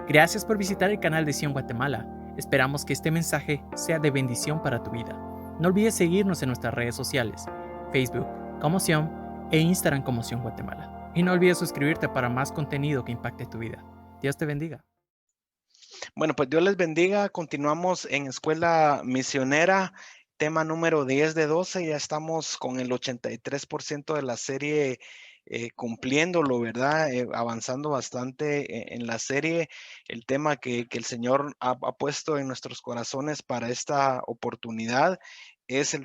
Gracias por visitar el canal de Sion Guatemala. Esperamos que este mensaje sea de bendición para tu vida. No olvides seguirnos en nuestras redes sociales, Facebook como Sion e Instagram como Sion Guatemala. Y no olvides suscribirte para más contenido que impacte tu vida. Dios te bendiga. Bueno, pues Dios les bendiga. Continuamos en Escuela Misionera, tema número 10 de 12. Ya estamos con el 83% de la serie cumpliéndolo, ¿verdad? Avanzando bastante en la serie. El tema que el Señor ha puesto en nuestros corazones para esta oportunidad es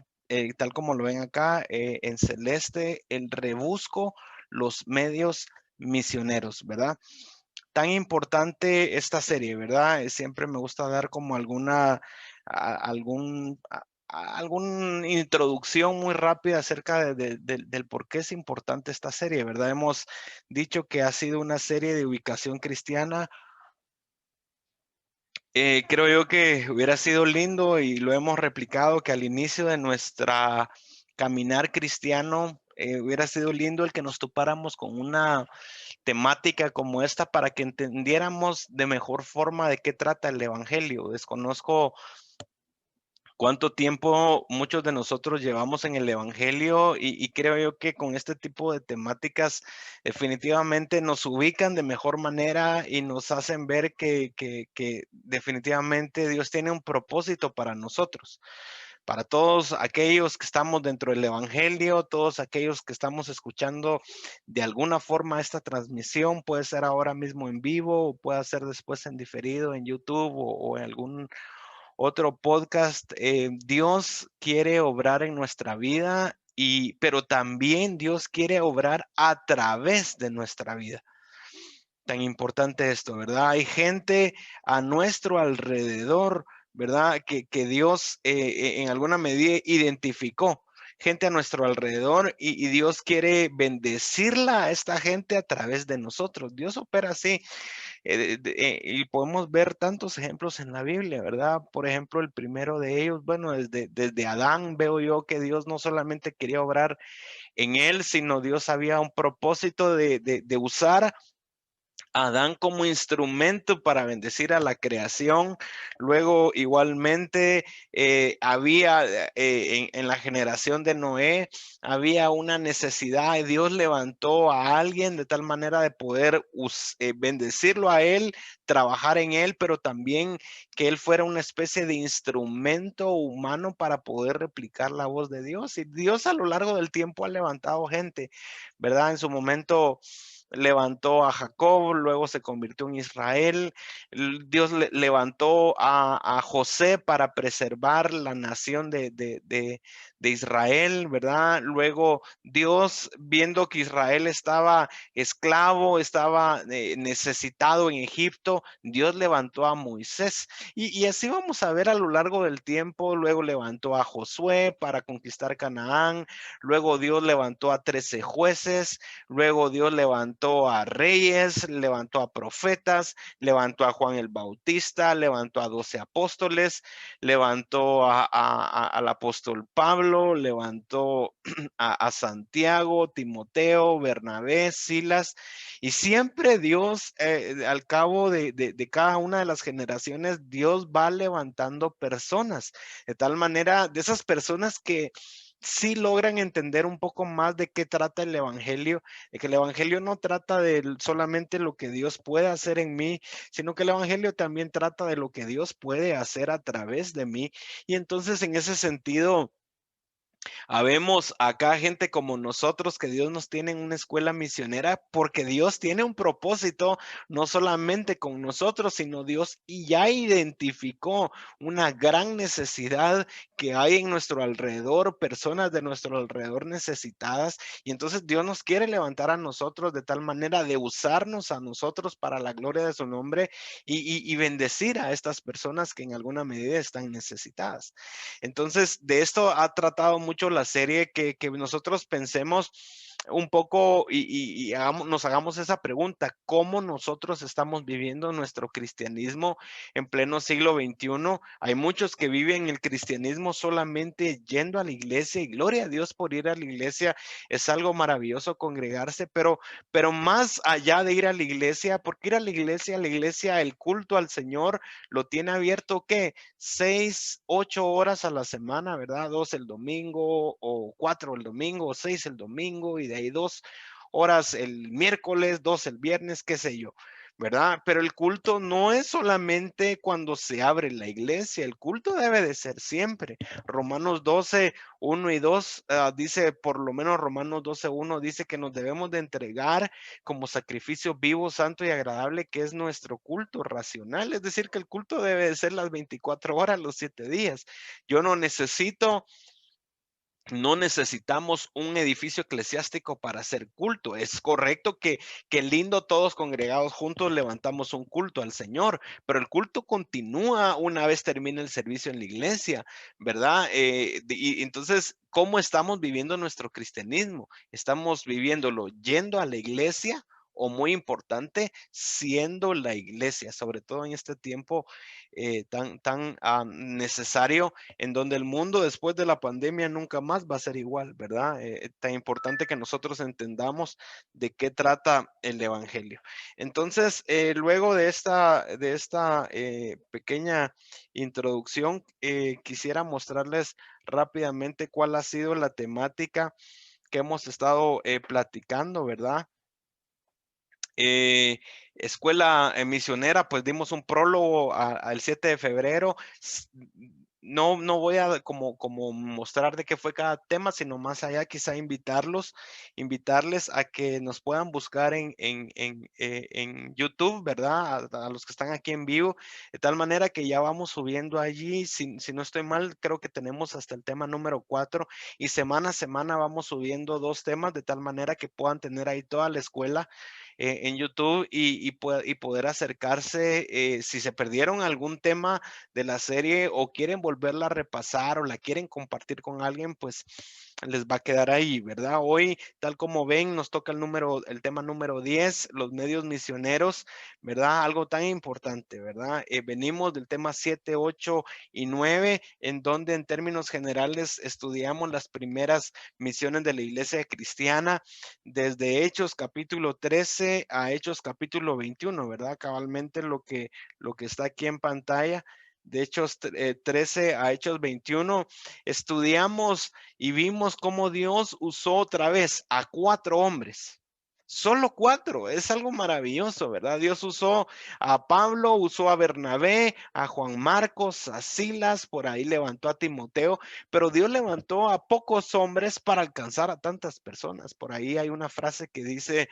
tal como lo ven acá, en celeste, el rebusco, los medios misioneros, ¿verdad? Tan importante esta serie, ¿verdad? Siempre me gusta dar como alguna introducción muy rápida acerca del por qué es importante esta serie, ¿verdad? Hemos dicho que ha sido una serie de ubicación cristiana. Creo yo que hubiera sido lindo y lo hemos replicado que al inicio de nuestra caminar cristiano hubiera sido lindo el que nos topáramos con una temática como esta para que entendiéramos de mejor forma de qué trata el evangelio. Desconozco cuánto tiempo muchos de nosotros llevamos en el evangelio y creo yo que con este tipo de temáticas definitivamente nos ubican de mejor manera y nos hacen ver que definitivamente Dios tiene un propósito para nosotros. Para todos aquellos que estamos dentro del evangelio, todos aquellos que estamos escuchando de alguna forma esta transmisión, puede ser ahora mismo en vivo, o puede ser después en diferido en YouTube o en algún otro podcast. Dios quiere obrar en nuestra vida pero también Dios quiere obrar a través de nuestra vida. Tan importante esto, ¿verdad? Hay gente a nuestro alrededor, ¿verdad? Que Dios en alguna medida identificó gente a nuestro alrededor y Dios quiere bendecirla a esta gente a través de nosotros. Dios opera así. Y podemos ver tantos ejemplos en la Biblia, ¿verdad? Por ejemplo, el primero de ellos, bueno, desde Adán veo yo que Dios no solamente quería obrar en él, sino Dios había un propósito de usar Adán como instrumento para bendecir a la creación. Luego, igualmente, había en la generación de Noé, había una necesidad y Dios levantó a alguien de tal manera de poder bendecirlo a él, trabajar en él, pero también que él fuera una especie de instrumento humano para poder replicar la voz de Dios. Y Dios a lo largo del tiempo ha levantado gente, ¿verdad? En su momento levantó a Jacob, luego se convirtió en Israel. Dios levantó a José para preservar la nación de Israel, ¿verdad? Luego Dios, viendo que Israel estaba esclavo, estaba necesitado en Egipto, Dios levantó a Moisés. Y así vamos a ver a lo largo del tiempo. Luego levantó a Josué para conquistar Canaán. Luego Dios levantó a 13 jueces. Luego Dios levantó a reyes, levantó a profetas, levantó a Juan el Bautista, levantó a 12 apóstoles, levantó al apóstol Pablo, levantó a Santiago, Timoteo, Bernabé, Silas. Y siempre Dios, al cabo de cada una de las generaciones, Dios va levantando personas, de tal manera, de esas personas que sí logran entender un poco más de qué trata el evangelio, de que el evangelio no trata de solamente lo que Dios puede hacer en mí, sino que el evangelio también trata de lo que Dios puede hacer a través de mí. Y entonces, en ese sentido, habemos acá gente como nosotros que Dios nos tiene en una escuela misionera porque Dios tiene un propósito no solamente con nosotros, sino Dios y ya identificó una gran necesidad que hay en nuestro alrededor, personas de nuestro alrededor necesitadas. Y entonces Dios nos quiere levantar a nosotros de tal manera de usarnos a nosotros para la gloria de su nombre y bendecir a estas personas que en alguna medida están necesitadas. Entonces, de esto ha tratado mucho la serie, que nosotros pensemos un poco nos hagamos esa pregunta, ¿cómo nosotros estamos viviendo nuestro cristianismo en pleno siglo XXI? Hay muchos que viven el cristianismo solamente yendo a la iglesia y gloria a Dios por ir a la iglesia. Es algo maravilloso congregarse, pero más allá de ir a porque ir a la iglesia, el culto al Señor lo tiene abierto, ¿qué? 6, 8 horas a la semana, ¿verdad? 2 el domingo o 4 el domingo o 6 el domingo y de ahí 2 horas el miércoles, 2 el viernes, qué sé yo, ¿verdad? Pero el culto no es solamente cuando se abre la iglesia, el culto debe de ser siempre. Romanos 12, 1 y 2 dice, por lo menos Romanos 12, 1 dice que nos debemos de entregar como sacrificio vivo, santo y agradable, que es nuestro culto racional. Es decir, que el culto debe de ser las 24 horas, los 7 días. Yo no necesitamos un edificio eclesiástico para hacer culto. Es correcto que lindo todos congregados juntos levantamos un culto al Señor, pero el culto continúa una vez termina el servicio en la iglesia, ¿verdad? Y entonces, ¿cómo estamos viviendo nuestro cristianismo? ¿Estamos viviéndolo yendo a la iglesia? O muy importante, siendo la iglesia, sobre todo en este tiempo tan necesario en donde el mundo después de la pandemia nunca más va a ser igual, ¿verdad? Tan importante que nosotros entendamos de qué trata el Evangelio. Entonces, luego de esta pequeña introducción, quisiera mostrarles rápidamente cuál ha sido la temática que hemos estado platicando, ¿verdad? Escuela misionera, pues dimos un prólogo al 7 de febrero. No voy a como mostrar de qué fue cada tema, sino más allá quizá invitarles a que nos puedan buscar en YouTube, ¿verdad? A los que están aquí en vivo, de tal manera que ya vamos subiendo allí. Si no estoy mal, creo que tenemos hasta el tema número 4 y semana a semana vamos subiendo 2 temas, de tal manera que puedan tener ahí toda la escuela en YouTube y poder acercarse si se perdieron algún tema de la serie o quieren volverla a repasar o la quieren compartir con alguien, pues les va a quedar ahí, ¿verdad? Hoy, tal como ven, nos toca el tema número 10, los medios misioneros, ¿verdad? Algo tan importante, ¿verdad? Venimos del tema 7, 8 y 9, en donde en términos generales estudiamos las primeras misiones de la iglesia cristiana, desde Hechos capítulo 13 a Hechos capítulo 21, ¿verdad? Cabalmente lo que está aquí en pantalla. De Hechos 13 a Hechos 21, estudiamos y vimos cómo Dios usó otra vez a 4 hombres. Solo 4, es algo maravilloso, ¿verdad? Dios usó a Pablo, usó a Bernabé, a Juan Marcos, a Silas, por ahí levantó a Timoteo, pero Dios levantó a pocos hombres para alcanzar a tantas personas. Por ahí hay una frase que dice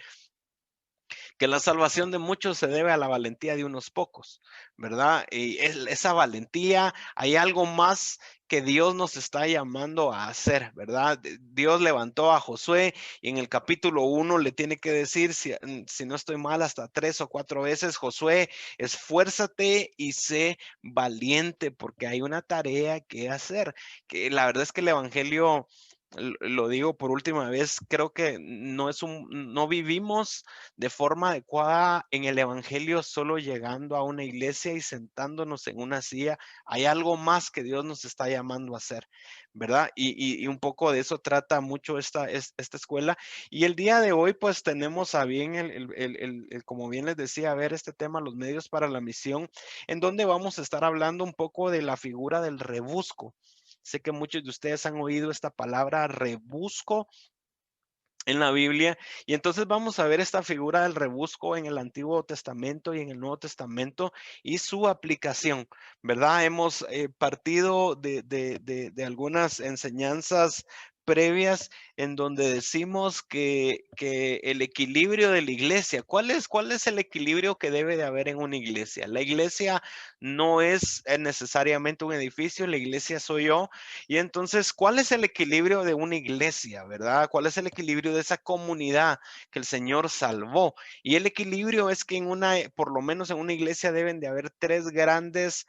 que la salvación de muchos se debe a la valentía de unos pocos, ¿verdad? Y esa valentía, hay algo más que Dios nos está llamando a hacer, ¿verdad? Dios levantó a Josué y en el capítulo 1 le tiene que decir, si no estoy mal, hasta 3 o 4 veces, Josué, esfuérzate y sé valiente porque hay una tarea que hacer. Que la verdad es que el evangelio, lo digo por última vez, creo que no vivimos de forma adecuada en el evangelio solo llegando a una iglesia y sentándonos en una silla. Hay algo más que Dios nos está llamando a hacer, ¿verdad? Y un poco de eso trata mucho esta escuela. Y el día de hoy, pues tenemos a bien, como bien les decía, ver este tema, los medios para la misión, en donde vamos a estar hablando un poco de la figura del rebusco. Sé que muchos de ustedes han oído esta palabra rebusco en la Biblia. Y entonces vamos a ver esta figura del rebusco en el Antiguo Testamento y en el Nuevo Testamento y su aplicación, ¿verdad? Hemos partido de algunas enseñanzas previas en donde decimos que el equilibrio de la iglesia, ¿cuál es el equilibrio que debe de haber en una iglesia? La iglesia no es necesariamente un edificio, la iglesia soy yo, y entonces, ¿cuál es el equilibrio de una iglesia, verdad? ¿Cuál es el equilibrio de esa comunidad que el Señor salvó? Y el equilibrio es que por lo menos en una iglesia deben de haber 3 grandes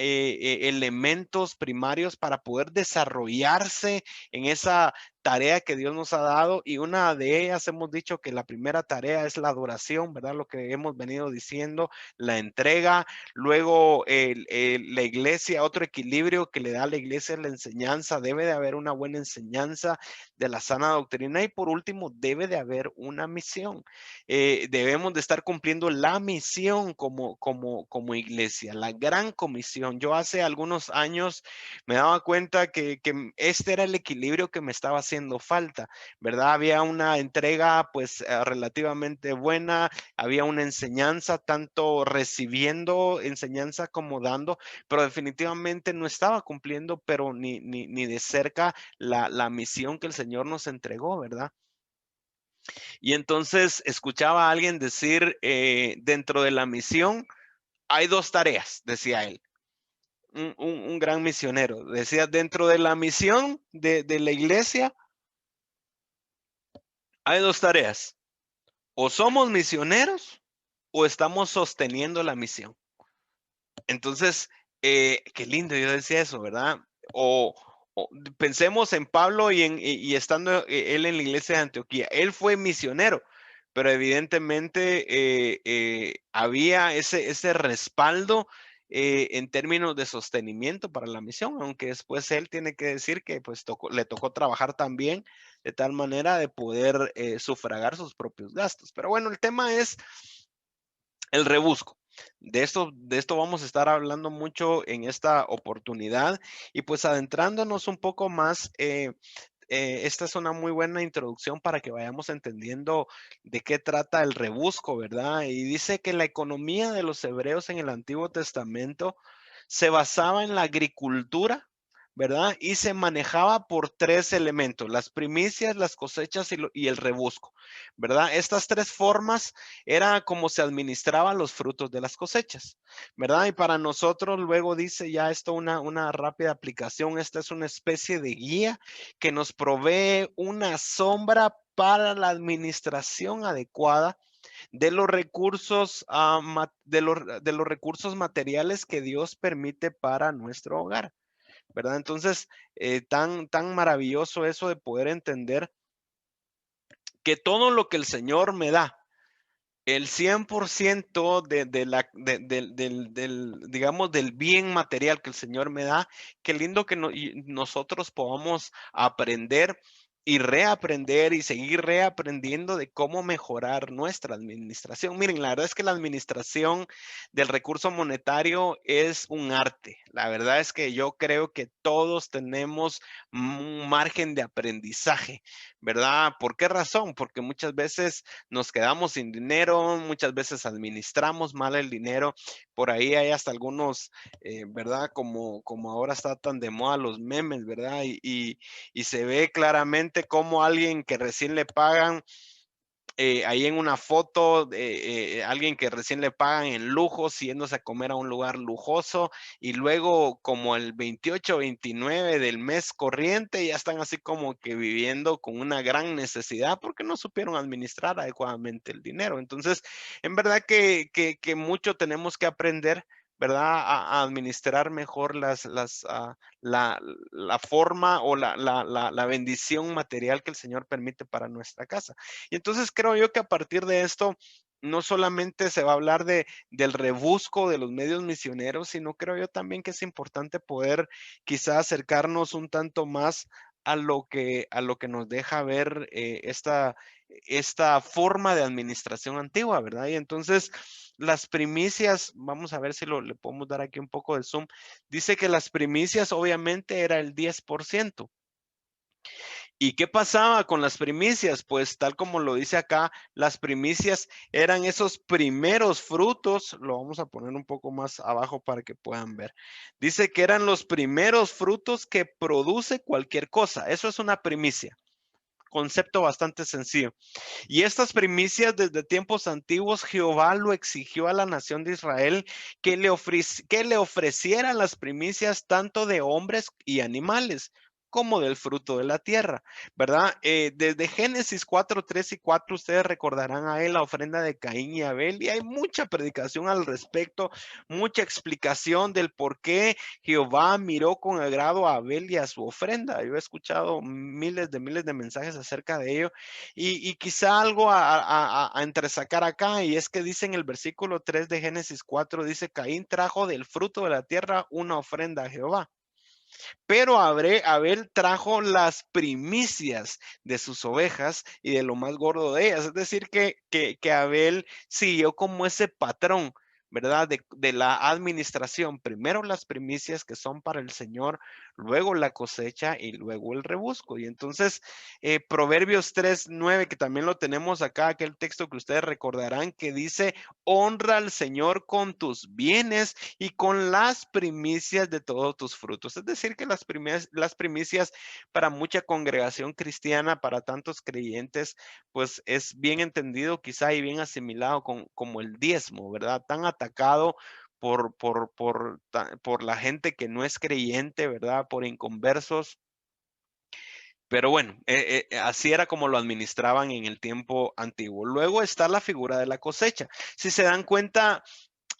elementos primarios para poder desarrollarse en esa tarea que Dios nos ha dado, y una de ellas hemos dicho que la primera tarea es la adoración, ¿verdad? Lo que hemos venido diciendo, la entrega, luego la iglesia, otro equilibrio que le da a la iglesia es la enseñanza, debe de haber una buena enseñanza de la sana doctrina, y por último debe de haber una misión. Debemos de estar cumpliendo la misión como iglesia, la gran comisión. Yo hace algunos años me daba cuenta que este era el equilibrio que me estaba haciendo falta, ¿verdad? Había una entrega pues relativamente buena, había una enseñanza, tanto recibiendo enseñanza como dando, pero definitivamente no estaba cumpliendo, pero ni de cerca la misión que el Señor nos entregó, ¿verdad? Y entonces escuchaba a alguien decir, dentro de la misión hay dos tareas, decía él. Un gran misionero. Decía, dentro de la misión de la iglesia hay dos tareas. O somos misioneros o estamos sosteniendo la misión. Entonces, qué lindo, yo decía eso, ¿verdad? O, o pensemos en Pablo y estando él en la iglesia de Antioquía. Él fue misionero, pero evidentemente había ese respaldo en términos de sostenimiento para la misión, aunque después él tiene que decir que pues le tocó trabajar también de tal manera de poder sufragar sus propios gastos. Pero bueno, el tema es el rebusco. De esto vamos a estar hablando mucho en esta oportunidad, y pues adentrándonos un poco más, esta es una muy buena introducción para que vayamos entendiendo de qué trata el rebusco, ¿verdad? Y dice que la economía de los hebreos en el Antiguo Testamento se basaba en la agricultura, ¿verdad? Y se manejaba por tres elementos: las primicias, las cosechas y el rebusco, ¿verdad? Estas tres formas era como se administraban los frutos de las cosechas, ¿verdad? Y para nosotros luego dice ya esto una rápida aplicación. Esta es una especie de guía que nos provee una sombra para la administración adecuada de los recursos, de los recursos materiales que Dios permite para nuestro hogar, ¿verdad? Entonces, tan maravilloso eso de poder entender que todo lo que el Señor me da, el 100% digamos, del bien material que el Señor me da, qué lindo que nosotros podamos aprender y reaprender y seguir reaprendiendo de cómo mejorar nuestra administración. Miren, la verdad es que la administración del recurso monetario es un arte. La verdad es que yo creo que todos tenemos un margen de aprendizaje, ¿verdad? ¿Por qué razón? Porque muchas veces nos quedamos sin dinero, muchas veces administramos mal el dinero. Por ahí hay hasta algunos, ¿verdad? Como ahora está tan de moda los memes, ¿verdad? Y se ve claramente como alguien que recién le pagan, ahí en una foto de alguien que recién le pagan en lujo, yéndose a comer a un lugar lujoso, y luego como el 28 o 29 del mes corriente ya están así como que viviendo con una gran necesidad porque no supieron administrar adecuadamente el dinero. Entonces, en verdad que mucho tenemos que aprender, ¿verdad? A administrar mejor la forma o la bendición material que el Señor permite para nuestra casa. Y entonces creo yo que a partir de esto no solamente se va a hablar del rebusco de los medios misioneros, sino creo yo también que es importante poder quizá acercarnos un tanto más a lo que nos deja ver esta forma de administración antigua, ¿verdad? Y entonces las primicias, vamos a ver si le podemos dar aquí un poco de zoom. Dice que las primicias obviamente era el 10%. ¿Y qué pasaba con las primicias? Pues tal como lo dice acá, las primicias eran esos primeros frutos. Lo vamos a poner un poco más abajo para que puedan ver. Dice que eran los primeros frutos que produce cualquier cosa. Eso es una primicia. Concepto bastante sencillo. Y estas primicias desde tiempos antiguos, Jehová lo exigió a la nación de Israel que le ofrecieran las primicias tanto de hombres y animales. como del fruto de la tierra, ¿verdad? Desde Génesis 4, 3 y 4, ustedes recordarán a él la ofrenda de Caín y Abel, y hay mucha predicación al respecto, mucha explicación del por qué Jehová miró con agrado a Abel y a su ofrenda. Yo he escuchado miles de mensajes acerca de ello, y quizá algo a entresacar acá, y es que dice en el versículo 3 de Génesis 4, dice, Caín trajo del fruto de la tierra una ofrenda a Jehová. Pero Abel trajo las primicias de sus ovejas y de lo más gordo de ellas. Es decir, que Abel siguió como ese patrón, ¿verdad? De la administración. Primero las primicias que son para el Señor, luego la cosecha y luego el rebusco. Y entonces, Proverbios 3:9, que también lo tenemos acá, aquel texto que ustedes recordarán, que dice, honra al Señor con tus bienes y con las primicias de todos tus frutos. Es decir, que las primicias para mucha congregación cristiana, para tantos creyentes, pues es bien entendido quizá y bien asimilado como el diezmo, ¿verdad? Tan atacado por la gente que no es creyente, ¿verdad? Por inconversos. Pero bueno, así era como lo administraban en el tiempo antiguo. Luego está la figura de la cosecha. Si se dan cuenta,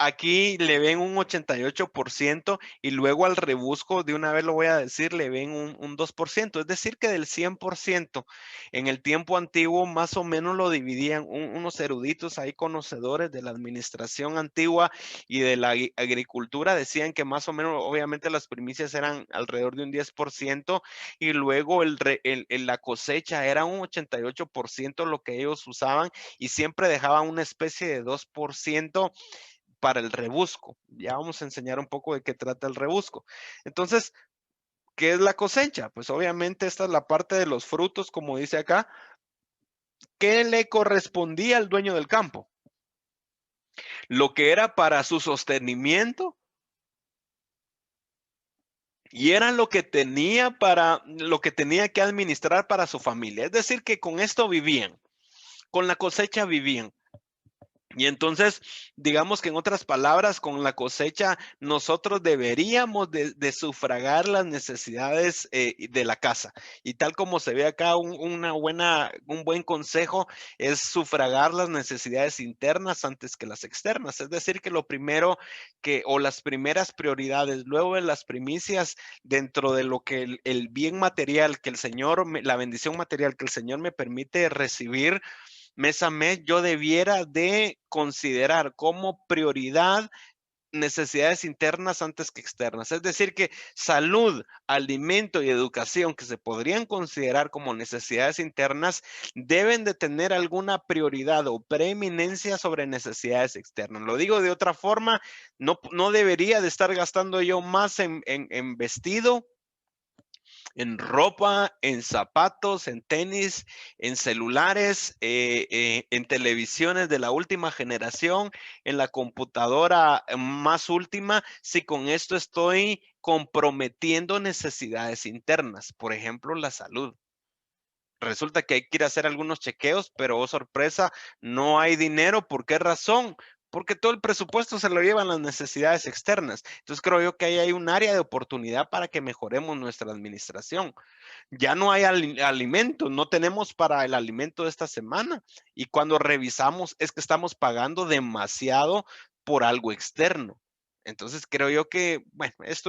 aquí le ven un 88% y luego al rebusco, de una vez lo voy a decir, le ven un 2%. Es decir, que del 100% en el tiempo antiguo más o menos lo dividían unos eruditos ahí conocedores de la administración antigua y de la agricultura. Decían que más o menos, obviamente las primicias eran alrededor de un 10% y luego la cosecha era un 88% lo que ellos usaban y siempre dejaban una especie de 2% para el rebusco. Ya vamos a enseñar un poco de qué trata el rebusco. Entonces, ¿qué es la cosecha? Pues obviamente esta es la parte de los frutos, como dice acá, que le correspondía al dueño del campo. Lo que era para su sostenimiento y era lo que tenía que administrar para su familia. Es decir, que con esto vivían, con la cosecha vivían. Y entonces, digamos que en otras palabras, con la cosecha, nosotros deberíamos de sufragar las necesidades de la casa. Y tal como se ve acá, un buen consejo es sufragar las necesidades internas antes que las externas. Es decir, que lo primero o las primeras prioridades, luego de las primicias, dentro de lo que el bien material que el Señor, la bendición material que el Señor me permite recibir, mes a mes, yo debiera de considerar como prioridad necesidades internas antes que externas. Es decir, que salud, alimento y educación, que se podrían considerar como necesidades internas, deben de tener alguna prioridad o preeminencia sobre necesidades externas. Lo digo de otra forma, no debería de estar gastando yo más en vestido, en ropa, en zapatos, en tenis, en celulares, en televisiones de la última generación, en la computadora más última, si con esto estoy comprometiendo necesidades internas, por ejemplo, la salud. Resulta que hay que ir a hacer algunos chequeos, pero oh sorpresa, no hay dinero. ¿Por qué razón? Porque todo el presupuesto se lo llevan las necesidades externas. Entonces creo yo que ahí hay un área de oportunidad para que mejoremos nuestra administración. Ya no hay alimento, no tenemos para el alimento de esta semana. Y cuando revisamos es que estamos pagando demasiado por algo externo. Entonces creo yo que, bueno, es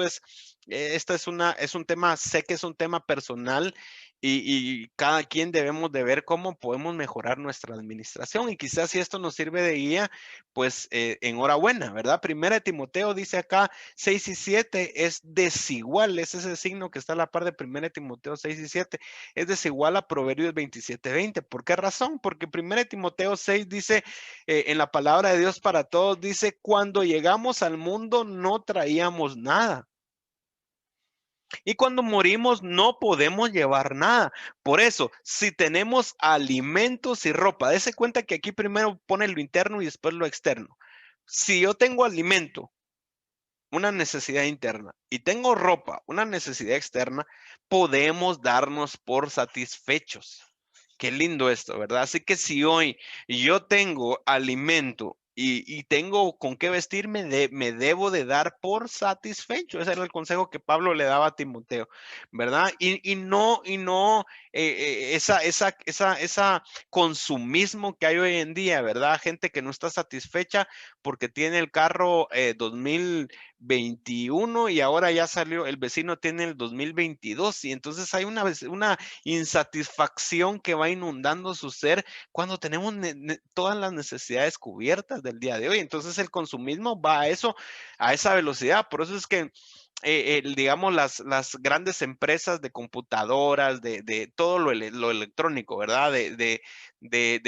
un tema, sé que es un tema personal y cada quien debemos de ver cómo podemos mejorar nuestra administración. Y quizás si esto nos sirve de guía, pues enhorabuena, ¿verdad? Primera de Timoteo dice acá 6 y 7 es desigual, es ese signo que está a la par de Primera de Timoteo 6 y 7, es desigual a Proverbios 27:20. ¿Por qué razón? Porque Primera de Timoteo 6 dice, en la palabra de Dios para todos, dice, cuando llegamos al mundo no traíamos nada. Y cuando morimos no podemos llevar nada. Por eso, si tenemos alimentos y ropa, dése cuenta que aquí primero pone lo interno y después lo externo. Si yo tengo alimento, una necesidad interna, y tengo ropa, una necesidad externa, podemos darnos por satisfechos. Qué lindo esto, ¿verdad? Así que si hoy yo tengo alimento y tengo con qué vestirme, me debo de dar por satisfecho. Ese era el consejo que Pablo le daba a Timoteo, ¿verdad? Y no esa consumismo que hay hoy en día, ¿verdad? Gente que no está satisfecha porque tiene el carro 2021 y ahora ya salió, el vecino tiene el 2022 y entonces hay una insatisfacción que va inundando su ser cuando tenemos todas las necesidades cubiertas del día de hoy. Entonces el consumismo va a eso, a esa velocidad. Por eso es que digamos, las grandes empresas de computadoras, de todo lo electrónico, ¿verdad? De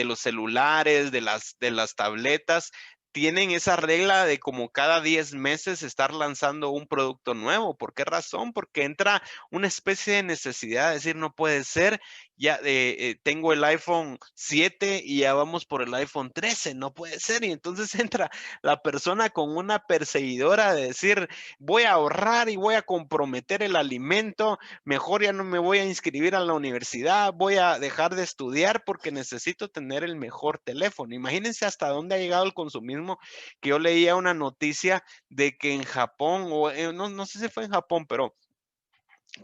los celulares, de las tabletas, tienen esa regla de como cada 10 meses estar lanzando un producto nuevo. ¿Por qué razón? Porque entra una especie de necesidad de decir, no puede ser, ya tengo el iPhone 7 y ya vamos por el iPhone 13, no puede ser. Y entonces entra la persona con una perseguidora de decir, voy a ahorrar y voy a comprometer el alimento, mejor ya no me voy a inscribir a la universidad, voy a dejar de estudiar porque necesito tener el mejor teléfono. Imagínense hasta dónde ha llegado el consumismo, que yo leía una noticia de que en Japón, o no sé si fue en Japón, pero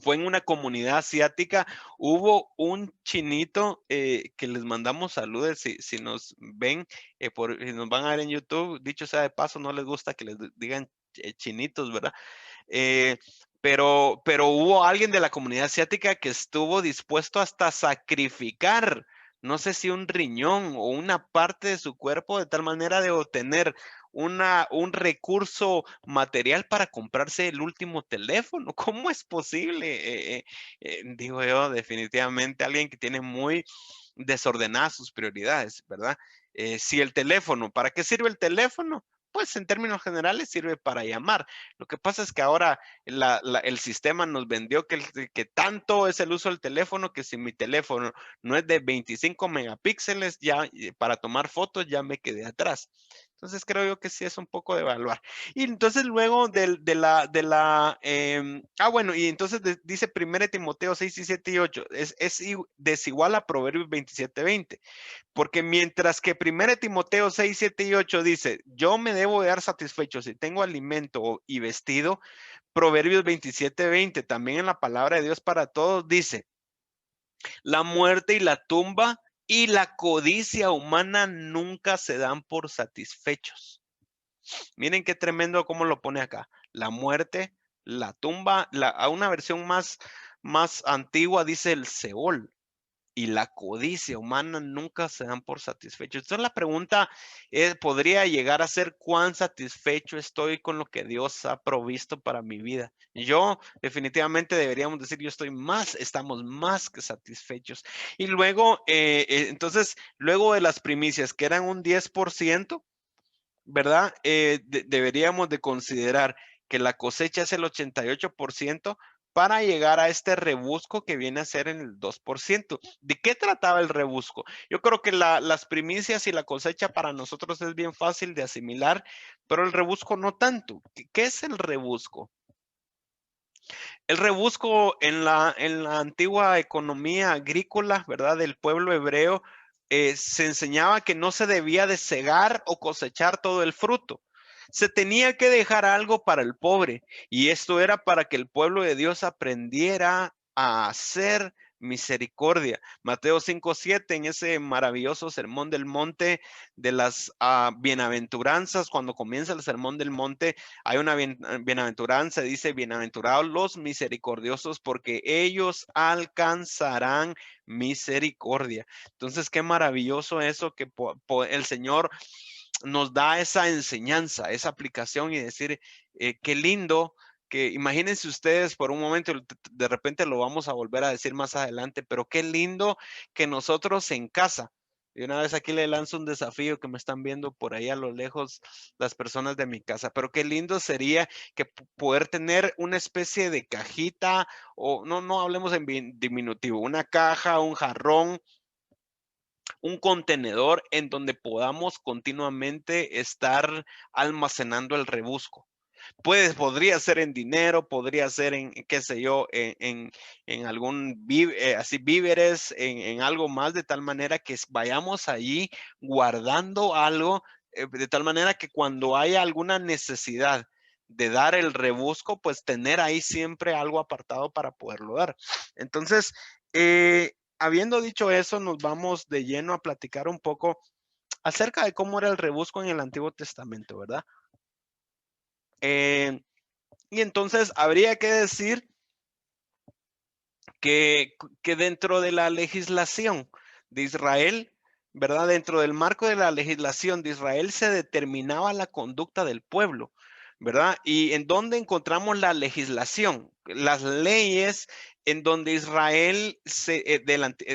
fue en una comunidad asiática, hubo un chinito que les mandamos saludos si nos ven, si nos van a ver en YouTube, dicho sea de paso, no les gusta que les digan chinitos, ¿verdad? Eh, pero hubo alguien de la comunidad asiática que estuvo dispuesto hasta sacrificar, no sé si un riñón o una parte de su cuerpo, de tal manera de obtener un recurso material para comprarse el último teléfono. ¿Cómo es posible? Digo yo, definitivamente alguien que tiene muy desordenadas sus prioridades, ¿verdad? Si el teléfono, ¿para qué sirve el teléfono? Pues en términos generales sirve para llamar. Lo que pasa es que ahora el sistema nos vendió que tanto es el uso del teléfono que si mi teléfono no es de 25 megapíxeles, ya para tomar fotos ya me quedé atrás. Entonces creo yo que sí es un poco de evaluar. Y entonces luego bueno, y entonces dice 1 Timoteo 6 y 7 y 8, es desigual a Proverbios 27:20. Porque mientras que 1 Timoteo 6, 7 y 8 dice, yo me debo de dar satisfecho si tengo alimento y vestido, Proverbios 27:20, también en la palabra de Dios para todos, dice, la muerte y la tumba y la codicia humana nunca se dan por satisfechos. Miren qué tremendo cómo lo pone acá. La muerte, la tumba, a una versión más antigua dice el Seol y la codicia humana nunca se dan por satisfechos. Entonces la pregunta podría llegar a ser cuán satisfecho estoy con lo que Dios ha provisto para mi vida. Yo definitivamente deberíamos decir, estamos más que satisfechos. Y luego, entonces, luego de las primicias, que eran un 10%, ¿verdad? Deberíamos de considerar que la cosecha es el 88% para llegar a este rebusco que viene a ser en el 2%. ¿De qué trataba el rebusco? Yo creo que las primicias y la cosecha para nosotros es bien fácil de asimilar, pero el rebusco no tanto. ¿Qué es el rebusco? El rebusco en la antigua economía agrícola, ¿verdad? Del pueblo hebreo, se enseñaba que no se debía de cegar o cosechar todo el fruto. Se tenía que dejar algo para el pobre, y esto era para que el pueblo de Dios aprendiera a hacer misericordia. Mateo 5:7, en ese maravilloso sermón del monte de las bienaventuranzas, cuando comienza el sermón del monte, hay una bienaventuranza, dice, bienaventurados los misericordiosos, porque ellos alcanzarán misericordia. Entonces, qué maravilloso eso que el Señor nos da esa enseñanza, esa aplicación y decir, qué lindo. Que imagínense ustedes por un momento, de repente lo vamos a volver a decir más adelante, pero qué lindo que nosotros en casa, y una vez aquí le lanzo un desafío que me están viendo por ahí a lo lejos las personas de mi casa, pero qué lindo sería que poder tener una especie de cajita, o no hablemos en diminutivo, una caja, un jarrón, un contenedor en donde podamos continuamente estar almacenando el rebusco. Podría ser en dinero, podría ser en, qué sé yo, en algún así víveres, en algo más, de tal manera que vayamos allí guardando algo de tal manera que cuando haya alguna necesidad de dar el rebusco, pues tener ahí siempre algo apartado para poderlo dar. Entonces, habiendo dicho eso, nos vamos de lleno a platicar un poco acerca de cómo era el rebusco en el Antiguo Testamento, ¿verdad? Y entonces habría que decir que dentro de la legislación de Israel, ¿verdad? Dentro del marco de la legislación de Israel se determinaba la conducta del pueblo, ¿verdad? ¿Y en dónde encontramos la legislación? Las leyes en donde Israel,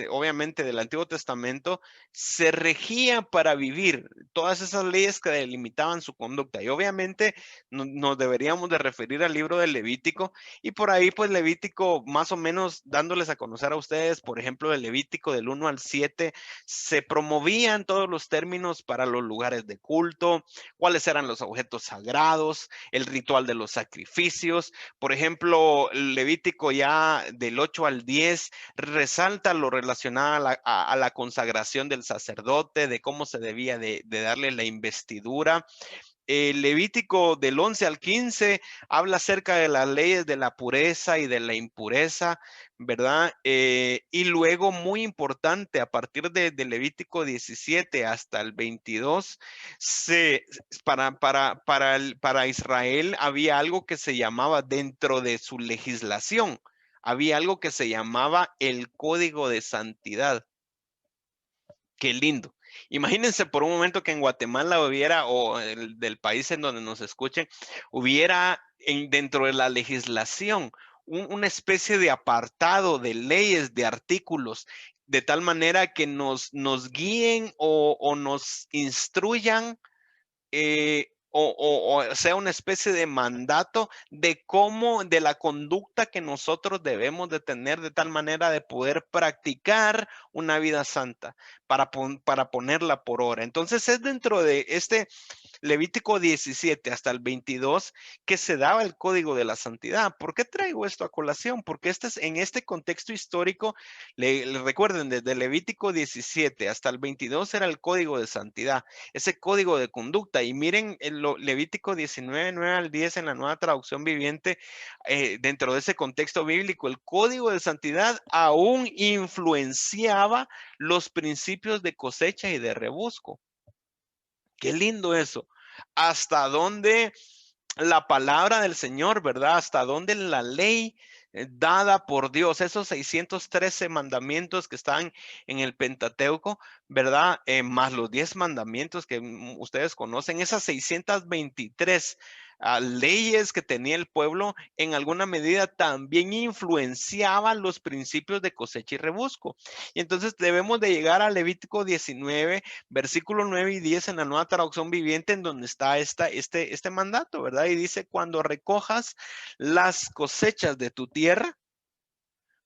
obviamente del Antiguo Testamento, se regía para vivir. Todas esas leyes que delimitaban su conducta. Y obviamente nos deberíamos de referir al libro del Levítico, y por ahí, pues Levítico, más o menos dándoles a conocer a ustedes, por ejemplo, el Levítico del 1 al 7, se promovían todos los términos para los lugares de culto, cuáles eran los objetos sagrados, el ritual de los sacrificios. Por ejemplo, el Levítico ya del 8 al 10 resalta lo relacionado a la consagración del sacerdote, de cómo se debía de darle la investidura. El Levítico del 11 al 15 habla acerca de las leyes de la pureza y de la impureza, ¿verdad? Y luego, muy importante, a partir de Levítico 17 hasta el 22, para Israel había algo que se llamaba dentro de su legislación, había algo que se llamaba el Código de Santidad. Qué lindo. Imagínense por un momento que en Guatemala hubiera, o del país en donde nos escuchen, hubiera dentro de la legislación una especie de apartado de leyes, de artículos, de tal manera que nos guíen o nos instruyan, o sea, una especie de mandato de cómo, de la conducta que nosotros debemos de tener, de tal manera de poder practicar una vida santa para ponerla por obra. Entonces es dentro de este Levítico 17 hasta el 22 que se daba el código de la santidad. ¿Por qué traigo esto a colación? Porque en este contexto histórico, le recuerden, desde Levítico 17 hasta el 22 era el código de santidad, ese código de conducta. Y miren, Levítico 19, 9 al 10 en la Nueva Traducción Viviente, dentro de ese contexto bíblico, el código de santidad aún influenciaba los principios de cosecha y de rebusco. Qué lindo eso. Hasta dónde la palabra del Señor, ¿verdad? Hasta dónde la ley dada por Dios, esos 613 mandamientos que están en el Pentateuco, ¿verdad? Más los 10 mandamientos que ustedes conocen, esas 623 leyes que tenía el pueblo, en alguna medida también influenciaban los principios de cosecha y rebusco. Y entonces debemos de llegar a Levítico 19, versículo 9 y 10 en la Nueva Traducción Viviente, en donde está este mandato, ¿verdad? Y dice: cuando recojas las cosechas de tu tierra,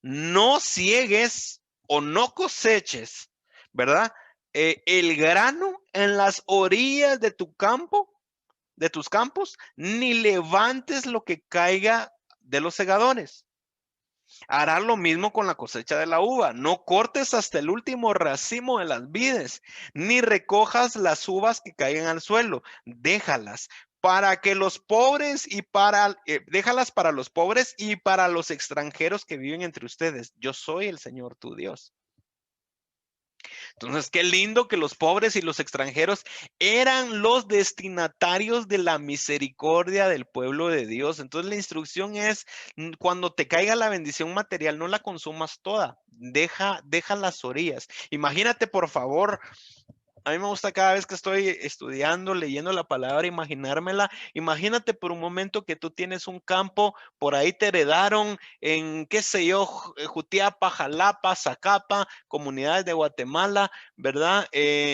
no ciegues o no coseches, ¿verdad? El grano en las orillas de tu campo, de tus campos, ni levantes lo que caiga de los segadores. Hará lo mismo con la cosecha de la uva. No cortes hasta el último racimo de las vides, ni recojas las uvas que caigan al suelo. Déjalas para que los pobres déjalas para los pobres y para los extranjeros que viven entre ustedes. Yo soy el Señor tu Dios. Entonces, qué lindo que los pobres y los extranjeros eran los destinatarios de la misericordia del pueblo de Dios. Entonces, la instrucción es: cuando te caiga la bendición material, no la consumas toda. Deja las orillas. Imagínate, por favor. A mí me gusta cada vez que estoy estudiando, leyendo la palabra, imaginármela. Imagínate por un momento que tú tienes un campo, por ahí te heredaron en, qué sé yo, Jutiapa, Jalapa, Zacapa, comunidades de Guatemala, ¿verdad?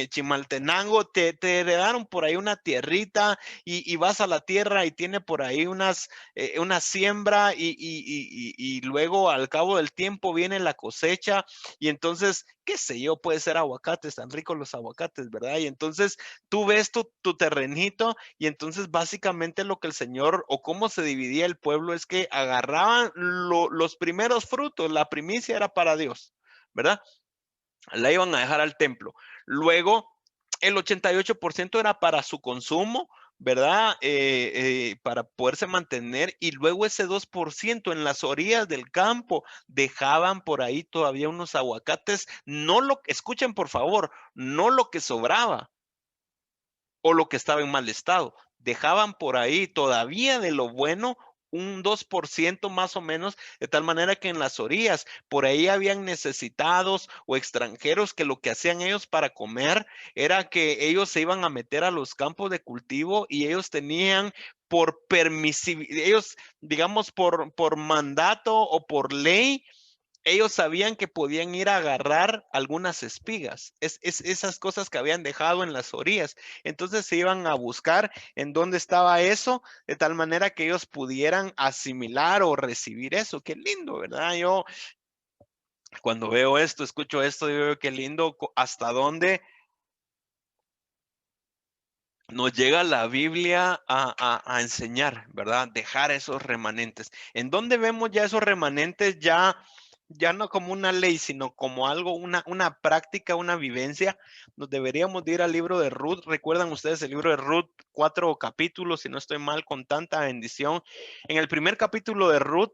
Chimaltenango, te heredaron por ahí una tierrita, y vas a la tierra y tiene por ahí una siembra, y luego al cabo del tiempo viene la cosecha, y entonces, qué sé yo, puede ser aguacates, tan ricos los aguacates, ¿verdad? Y entonces tú ves tu terrenito, y entonces básicamente lo que el Señor, o cómo se dividía el pueblo, es que agarraban los primeros frutos, la primicia era para Dios, ¿verdad? La iban a dejar al templo. Luego el 88% era para su consumo, ¿verdad? Para poderse mantener, y luego ese 2% en las orillas del campo dejaban por ahí todavía unos aguacates, no lo, escuchen por favor, no lo que sobraba o lo que estaba en mal estado, dejaban por ahí todavía de lo bueno un 2% más o menos, de tal manera que en las orillas, por ahí habían necesitados o extranjeros que lo que hacían ellos para comer era que ellos se iban a meter a los campos de cultivo y ellos tenían por permisibilidad, ellos, digamos, por mandato o por ley, ellos sabían que podían ir a agarrar algunas espigas, esas cosas que habían dejado en las orillas. Entonces se iban a buscar en dónde estaba eso, de tal manera que ellos pudieran asimilar o recibir eso. Qué lindo, ¿verdad? Yo cuando veo esto, escucho esto, digo, qué lindo, hasta dónde nos llega la Biblia a enseñar, ¿verdad? Dejar esos remanentes. ¿En dónde vemos ya esos remanentes ya no como una ley, sino como algo, una práctica, una vivencia? Nos deberíamos de ir al libro de Ruth. ¿Recuerdan ustedes el libro de Ruth? 4 capítulos, si no estoy mal, con tanta bendición. En el primer capítulo de Ruth,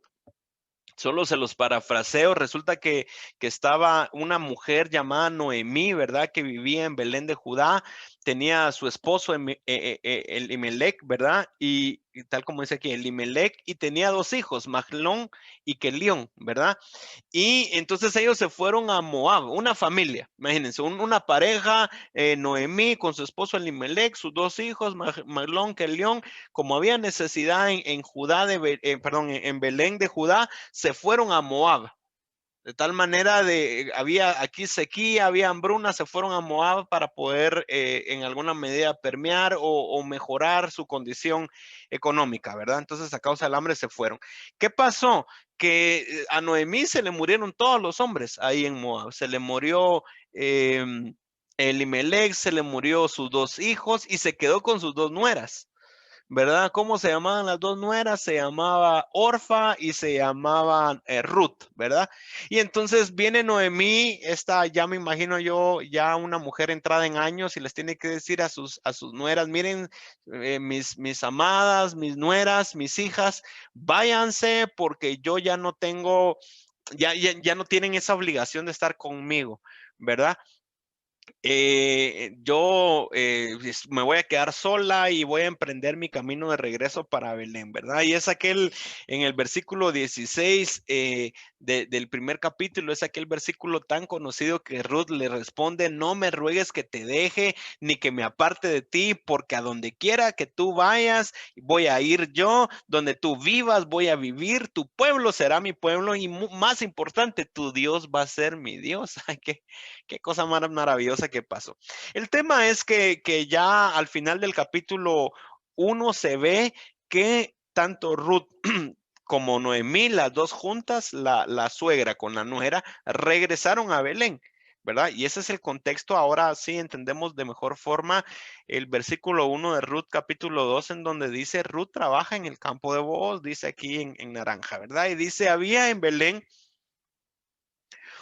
solo se los parafraseo, resulta que estaba una mujer llamada Noemí, ¿verdad? Que vivía en Belén de Judá, tenía a su esposo Elimelech, ¿verdad? Y tal como dice aquí, Elimelech, y tenía dos hijos, Mahlón y Kelión, ¿verdad? Y entonces ellos se fueron a Moab, una familia, imagínense, una pareja, Noemí con su esposo Elimelech, sus dos hijos, Mahlón, Kelión, como había necesidad en Judá, perdón, en Belén de Judá, se fueron a Moab. De tal manera había aquí sequía, había hambruna, se fueron a Moab para poder en alguna medida permear o mejorar su condición económica, ¿verdad? Entonces a causa del hambre se fueron. ¿Qué pasó? Que a Noemí se le murieron todos los hombres ahí en Moab. Se le murió eh, Elimelech, se le murió sus dos hijos y se quedó con sus dos nueras. ¿Verdad? ¿Cómo se llamaban las dos nueras? Se llamaba Orfa y se llamaban Ruth, ¿verdad? Y entonces viene Noemí, esta ya me imagino yo, ya una mujer entrada en años y les tiene que decir a sus nueras, miren, mis amadas, mis nueras, mis hijas, váyanse porque yo ya no tengo, ya no tienen esa obligación de estar conmigo, ¿verdad? Yo me voy a quedar sola y voy a emprender mi camino de regreso para Belén, ¿verdad? Y es aquel, en el versículo 16 del primer capítulo, es aquel versículo tan conocido que Ruth le responde, no me ruegues que te deje ni que me aparte de ti, porque a donde quiera que tú vayas, voy a ir yo, donde tú vivas, voy a vivir, tu pueblo será mi pueblo y más importante, tu Dios va a ser mi Dios. Ay, qué cosa más maravillosa que pasó. El tema es que ya al final del capítulo 1 se ve que tanto Ruth como Noemí, las dos juntas, la suegra con la nuera, regresaron a Belén, ¿verdad? Y ese es el contexto. Ahora sí entendemos de mejor forma el versículo 1 de Ruth, capítulo 2, en donde dice, Ruth trabaja en el campo de Booz, dice aquí en naranja, ¿verdad? Y dice, había en Belén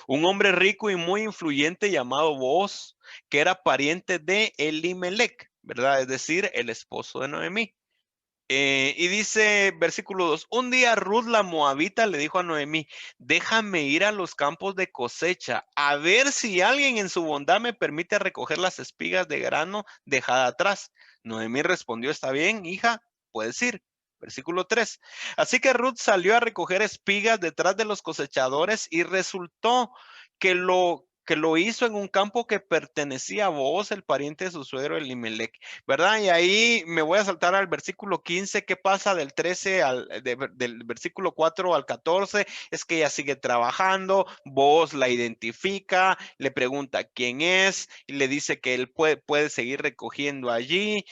un hombre rico y muy influyente llamado Booz, que era pariente de Elimelech, ¿verdad? Es decir, el esposo de Noemí. Y dice, versículo 2, un día Ruth la Moabita le dijo a Noemí, déjame ir a los campos de cosecha, a ver si alguien en su bondad me permite recoger las espigas de grano dejada atrás. Noemí respondió, está bien, hija, puedes ir. Versículo 3. Así que Ruth salió a recoger espigas detrás de los cosechadores y resultó que lo hizo en un campo que pertenecía a Booz, el pariente de su suegro Elimelech, ¿verdad? Y ahí me voy a saltar al versículo 15. ¿Qué pasa del 13 del versículo 4 al 14? Es que ella sigue trabajando, Booz la identifica, le pregunta quién es y le dice que él puede seguir recogiendo allí.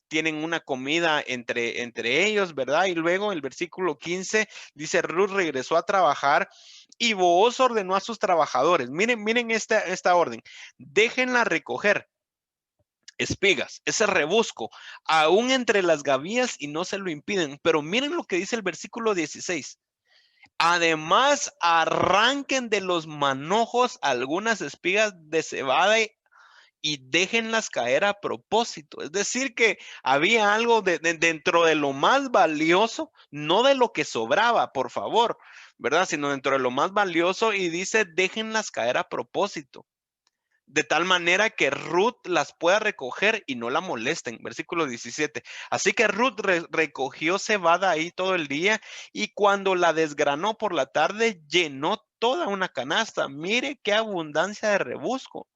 Tienen una comida entre ellos, ¿verdad? Y luego el versículo 15 dice, Ruth regresó a trabajar y Booz ordenó a sus trabajadores, miren esta orden, déjenla recoger espigas, ese rebusco, aún entre las gavillas y no se lo impiden. Pero miren lo que dice el versículo 16. Además, arranquen de los manojos algunas espigas de cebada y déjenlas caer a propósito. Es decir, que había algo dentro de lo más valioso, no de lo que sobraba, por favor, ¿verdad? Sino dentro de lo más valioso, y dice, déjenlas caer a propósito, de tal manera que Ruth las pueda recoger y no la molesten. Versículo 17. Así que Ruth recogió cebada ahí todo el día, y cuando la desgranó por la tarde, llenó toda una canasta. Mire qué abundancia de rebusco.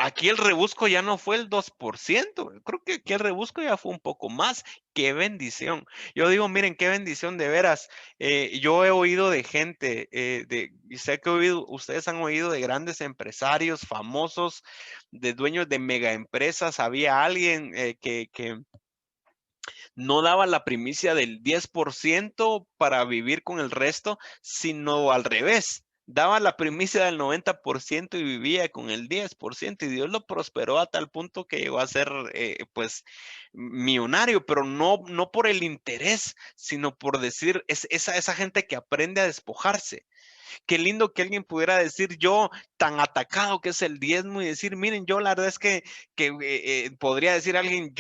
Aquí el rebusco ya no fue el 2%. Creo que aquí el rebusco ya fue un poco más. Qué bendición. Yo digo, miren, qué bendición de veras. Yo he oído de gente, y sé que ustedes han oído de grandes empresarios famosos, de dueños de mega empresas. Había alguien que no daba la primicia del 10% para vivir con el resto, sino al revés. Daba la primicia del 90% y vivía con el 10%, y Dios lo prosperó a tal punto que llegó a ser pues millonario, pero no por el interés, sino por decir, es esa gente que aprende a despojarse. Qué lindo que alguien pudiera decir, yo tan atacado que es el diezmo, y decir, miren, yo la verdad es que podría decir alguien,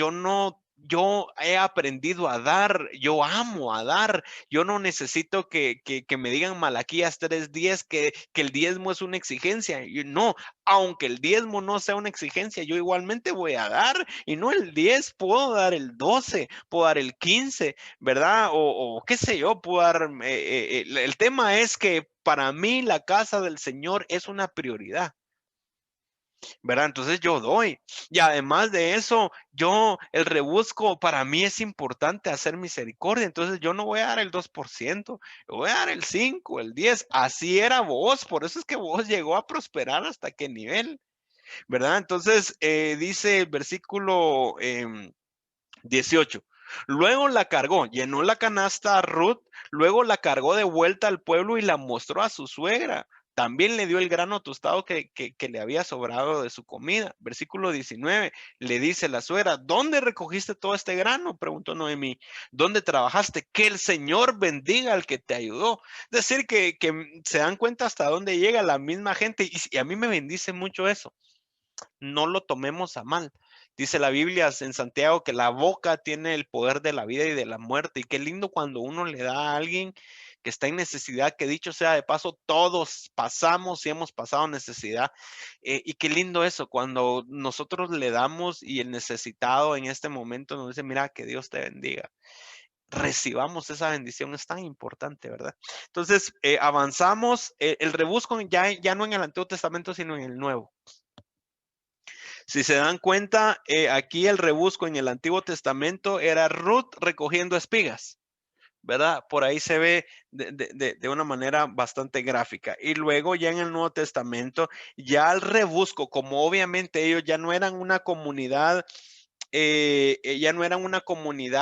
yo he aprendido a dar, yo amo a dar, yo no necesito que me digan Malaquías 3:10 que el diezmo es una exigencia. No, aunque el diezmo no sea una exigencia, yo igualmente voy a dar, y no el 10, puedo dar el 12, puedo dar el 15, ¿verdad? O qué sé yo, puedo dar, el tema es que para mí la casa del Señor es una prioridad, ¿verdad? Entonces yo doy. Y además de eso, el rebusco, para mí es importante hacer misericordia. Entonces yo no voy a dar el 2%, yo voy a dar el 5, el 10. Así era vos, por eso es que vos llegó a prosperar hasta qué nivel, ¿verdad? Entonces dice el versículo 18. Luego la cargó, llenó la canasta a Ruth, luego la cargó de vuelta al pueblo y la mostró a su suegra. También le dio el grano tostado que le había sobrado de su comida. Versículo 19, le dice la suegra, ¿dónde recogiste todo este grano? Preguntó Noemí. ¿Dónde trabajaste? Que el Señor bendiga al que te ayudó. Es decir, que se dan cuenta hasta dónde llega la misma gente, y a mí me bendice mucho eso. No lo tomemos a mal. Dice la Biblia en Santiago que la boca tiene el poder de la vida y de la muerte. Y qué lindo cuando uno le da a alguien que está en necesidad, que dicho sea de paso, todos pasamos y hemos pasado necesidad. Y qué lindo eso, cuando nosotros le damos y el necesitado en este momento nos dice, mira, que Dios te bendiga. Recibamos esa bendición, es tan importante, ¿verdad? Entonces, avanzamos. El rebusco ya no en el Antiguo Testamento, sino en el Nuevo. Si se dan cuenta, aquí el rebusco en el Antiguo Testamento era Ruth recogiendo espigas, ¿verdad? Por ahí se ve de una manera bastante gráfica. Y luego ya en el Nuevo Testamento, ya el rebusco, como obviamente ellos ya no eran una comunidad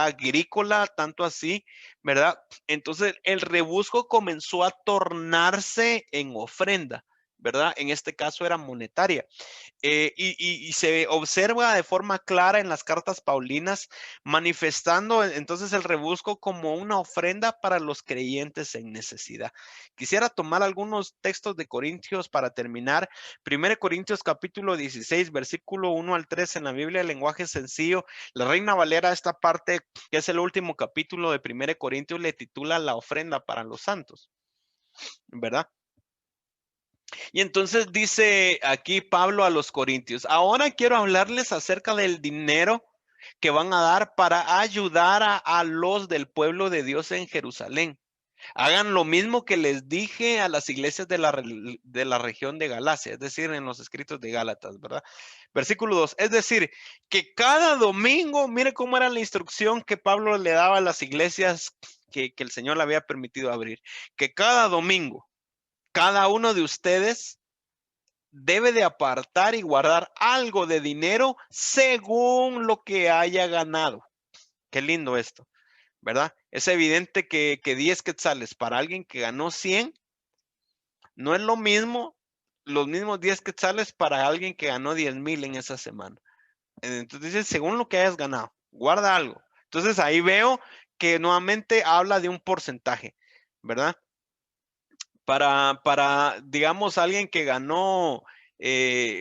agrícola, tanto así, ¿verdad? Entonces el rebusco comenzó a tornarse en ofrenda, ¿verdad? En este caso era monetaria. Y se observa de forma clara en las cartas paulinas, manifestando entonces el rebusco como una ofrenda para los creyentes en necesidad. Quisiera tomar algunos textos de Corintios para terminar. 1 Corintios capítulo 16, versículo 1 al 3 en la Biblia, lenguaje sencillo. La Reina Valera, esta parte que es el último capítulo de 1 Corintios, le titula La ofrenda para los santos, ¿verdad? Y entonces dice aquí Pablo a los Corintios, ahora quiero hablarles acerca del dinero que van a dar para ayudar a los del pueblo de Dios en Jerusalén. Hagan lo mismo que les dije a las iglesias de la región de Galacia, es decir, en los escritos de Gálatas, ¿verdad? Versículo 2, es decir, que cada domingo, mire cómo era la instrucción que Pablo le daba a las iglesias que el Señor le había permitido abrir, que cada domingo cada uno de ustedes debe de apartar y guardar algo de dinero según lo que haya ganado. Qué lindo esto, ¿verdad? Es evidente que 10 quetzales para alguien que ganó 100 no es lo mismo, los mismos 10 quetzales para alguien que ganó 10,000 en esa semana. Entonces dice, según lo que hayas ganado, guarda algo. Entonces ahí veo que nuevamente habla de un porcentaje, ¿verdad? Digamos, alguien que ganó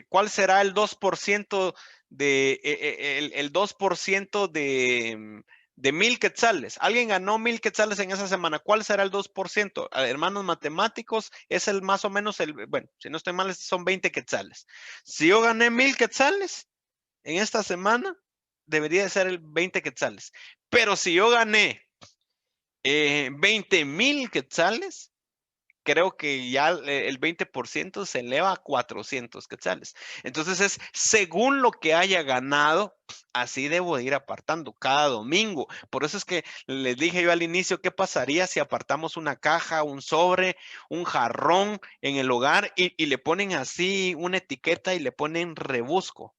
¿cuál será el 2% el 2% de 1,000 quetzales? Alguien ganó 1,000 quetzales en esa semana. ¿Cuál será el 2%? Hermanos matemáticos, es el más o menos bueno, si no estoy mal, son 20 quetzales. Si yo gané 1,000 quetzales en esta semana, debería de ser el 20 quetzales. Pero si yo gané 20,000 quetzales, creo que ya el 20% se eleva a 400 quetzales. Entonces es según lo que haya ganado, así debo ir apartando cada domingo. Por eso es que les dije yo al inicio, ¿qué pasaría si apartamos una caja, un sobre, un jarrón en el hogar y le ponen así una etiqueta y le ponen rebusco?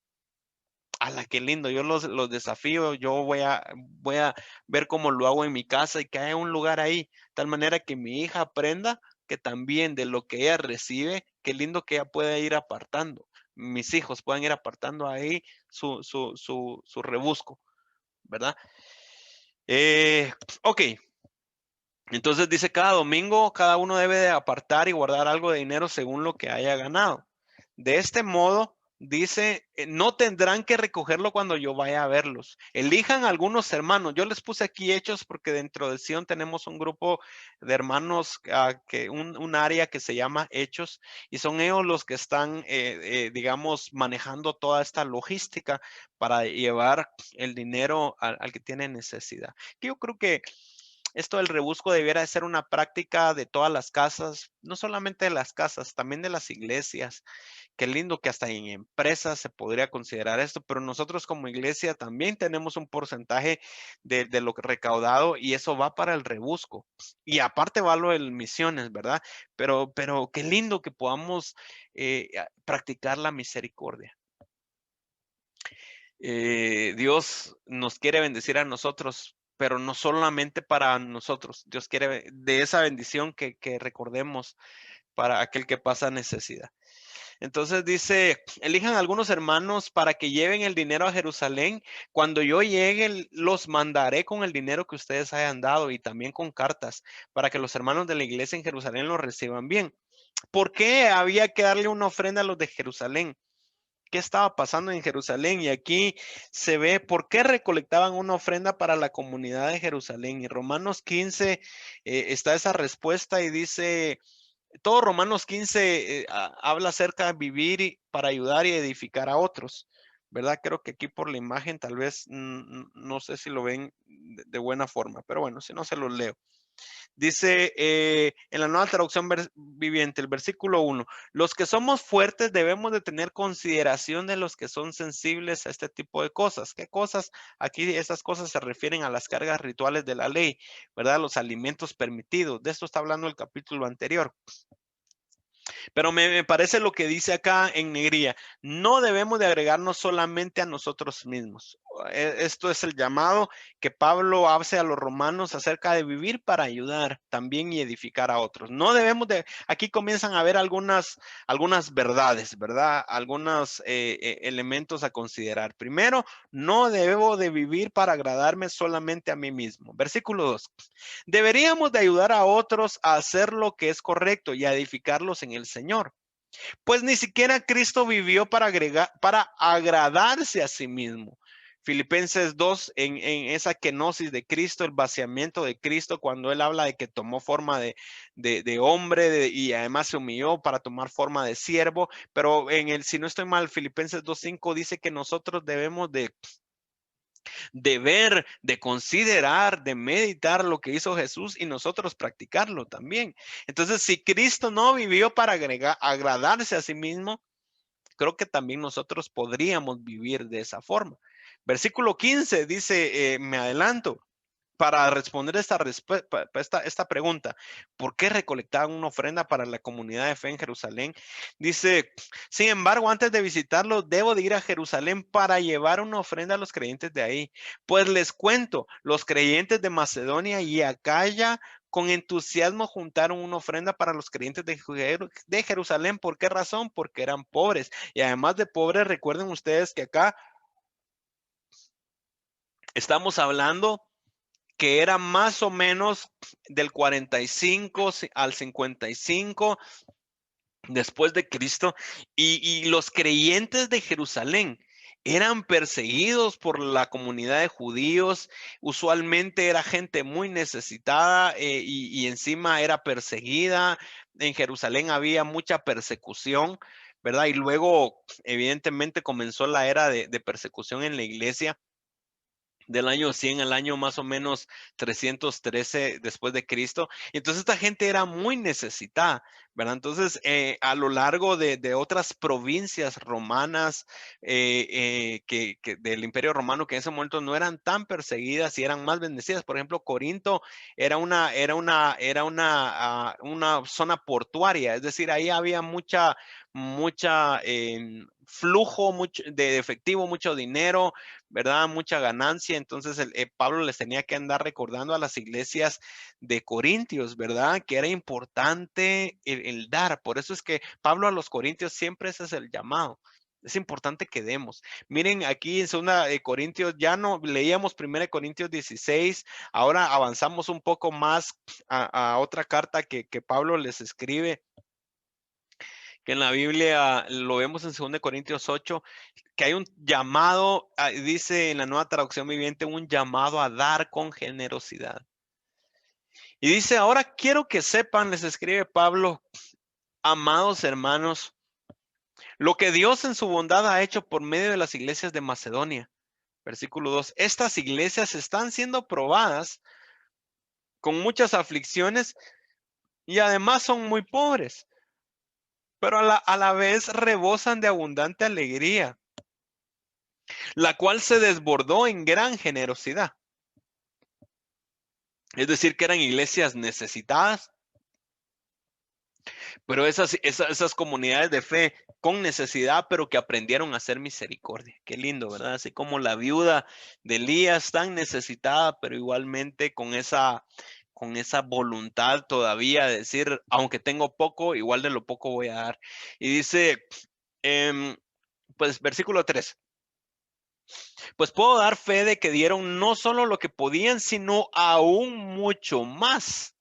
¡Hala, qué lindo! Yo los desafío, yo voy a ver cómo lo hago en mi casa y que haya un lugar ahí, de tal manera que mi hija aprenda que también de lo que ella recibe, qué lindo que ella pueda ir apartando. Mis hijos puedan ir apartando ahí su rebusco, ¿verdad? Ok, entonces dice cada domingo, cada uno debe de apartar y guardar algo de dinero según lo que haya ganado. De este modo, dice, no tendrán que recogerlo cuando yo vaya a verlos. Elijan algunos hermanos. Yo les puse aquí hechos porque dentro de Sion tenemos un grupo de hermanos, un área que se llama hechos, y son ellos los que están, digamos, manejando toda esta logística para llevar el dinero al que tiene necesidad. Yo creo que esto del rebusco debiera de ser una práctica de todas las casas, no solamente de las casas, también de las iglesias. Qué lindo que hasta en empresas se podría considerar esto, pero nosotros como iglesia también tenemos un porcentaje de lo recaudado y eso va para el rebusco. Y aparte va lo de misiones, ¿verdad? Pero qué lindo que podamos practicar la misericordia. Dios nos quiere bendecir a nosotros, pero no solamente para nosotros. Dios quiere de esa bendición que recordemos para aquel que pasa necesidad. Entonces dice, elijan algunos hermanos para que lleven el dinero a Jerusalén. Cuando yo llegue, los mandaré con el dinero que ustedes hayan dado y también con cartas para que los hermanos de la iglesia en Jerusalén lo reciban bien. ¿Por qué había que darle una ofrenda a los de Jerusalén? ¿Qué estaba pasando en Jerusalén? Y aquí se ve por qué recolectaban una ofrenda para la comunidad de Jerusalén. Y Romanos 15 está esa respuesta y dice, todo Romanos 15 habla acerca de vivir para ayudar y edificar a otros, ¿verdad? Creo que aquí por la imagen tal vez no sé si lo ven de buena forma, pero bueno, si no se los leo. Dice en la nueva traducción viviente, el versículo 1, los que somos fuertes debemos de tener consideración de los que son sensibles a este tipo de cosas. ¿Qué cosas? Aquí esas cosas se refieren a las cargas rituales de la ley, ¿verdad? Los alimentos permitidos. De esto está hablando el capítulo anterior. Pero me parece lo que dice acá en negrilla. No debemos de agregarnos solamente a nosotros mismos. Esto es el llamado que Pablo hace a los romanos acerca de vivir para ayudar también y edificar a otros. No debemos de, aquí comienzan a haber algunas verdades, ¿verdad? Algunos elementos a considerar. Primero, no debo de vivir para agradarme solamente a mí mismo. Versículo 2. Deberíamos de ayudar a otros a hacer lo que es correcto y a edificarlos en el Señor. Pues ni siquiera Cristo vivió para agradarse a sí mismo. Filipenses 2, en esa kenosis de Cristo, el vaciamiento de Cristo, cuando él habla de que tomó forma de hombre y además se humilló para tomar forma de siervo, pero si no estoy mal, Filipenses 2:5 dice que nosotros debemos de ver, de considerar, de meditar lo que hizo Jesús y nosotros practicarlo también. Entonces, si Cristo no vivió para agradarse a sí mismo, creo que también nosotros podríamos vivir de esa forma. Versículo 15 dice, me adelanto, para responder esta pregunta, ¿por qué recolectaban una ofrenda para la comunidad de fe en Jerusalén? Dice, sin embargo, antes de visitarlo, debo de ir a Jerusalén para llevar una ofrenda a los creyentes de ahí. Pues les cuento, los creyentes de Macedonia y Acaya con entusiasmo juntaron una ofrenda para los creyentes de Jerusalén. ¿Por qué razón? Porque eran pobres. Y además de pobres, recuerden ustedes que acá estamos hablando que era más o menos del 45 al 55 después de Cristo, y los creyentes de Jerusalén eran perseguidos por la comunidad de judíos. Usualmente era gente muy necesitada, y encima era perseguida. En Jerusalén había mucha persecución, ¿verdad? Y luego, evidentemente, comenzó la era de persecución en la iglesia del año 100 al año más o menos 313 después de Cristo. Y entonces esta gente era muy necesitada, ¿verdad? Entonces, a lo largo de otras provincias romanas, que del Imperio Romano, que en ese momento no eran tan perseguidas y eran más bendecidas. Por ejemplo, Corinto era una zona portuaria, es decir, ahí había mucha flujo de efectivo, mucho dinero, ¿verdad? Mucha ganancia. Entonces Pablo les tenía que andar recordando a las iglesias de Corintios, ¿verdad? Que era importante el dar. Por eso es que Pablo a los Corintios siempre ese es el llamado. Es importante que demos. Miren, aquí en 2 de Corintios, ya no leíamos 1 de Corintios 16, ahora avanzamos un poco más a otra carta que Pablo les escribe, que en la Biblia lo vemos en 2 de Corintios 8, que hay un llamado, dice en la Nueva Traducción Viviente, un llamado a dar con generosidad. Y dice, ahora quiero que sepan, les escribe Pablo, amados hermanos, lo que Dios en su bondad ha hecho por medio de las iglesias de Macedonia. Versículo 2, estas iglesias están siendo probadas con muchas aflicciones y además son muy pobres, pero a la vez rebosan de abundante alegría, la cual se desbordó en gran generosidad. Es decir, que eran iglesias necesitadas, pero esas comunidades de fe con necesidad, pero que aprendieron a hacer misericordia. Qué lindo, ¿verdad? Así como la viuda de Elías, tan necesitada, pero igualmente con esa voluntad todavía de decir, aunque tengo poco, igual de lo poco voy a dar. Y dice, em, pues versículo 3, pues puedo dar fe de que dieron no solo lo que podían, sino aún mucho más.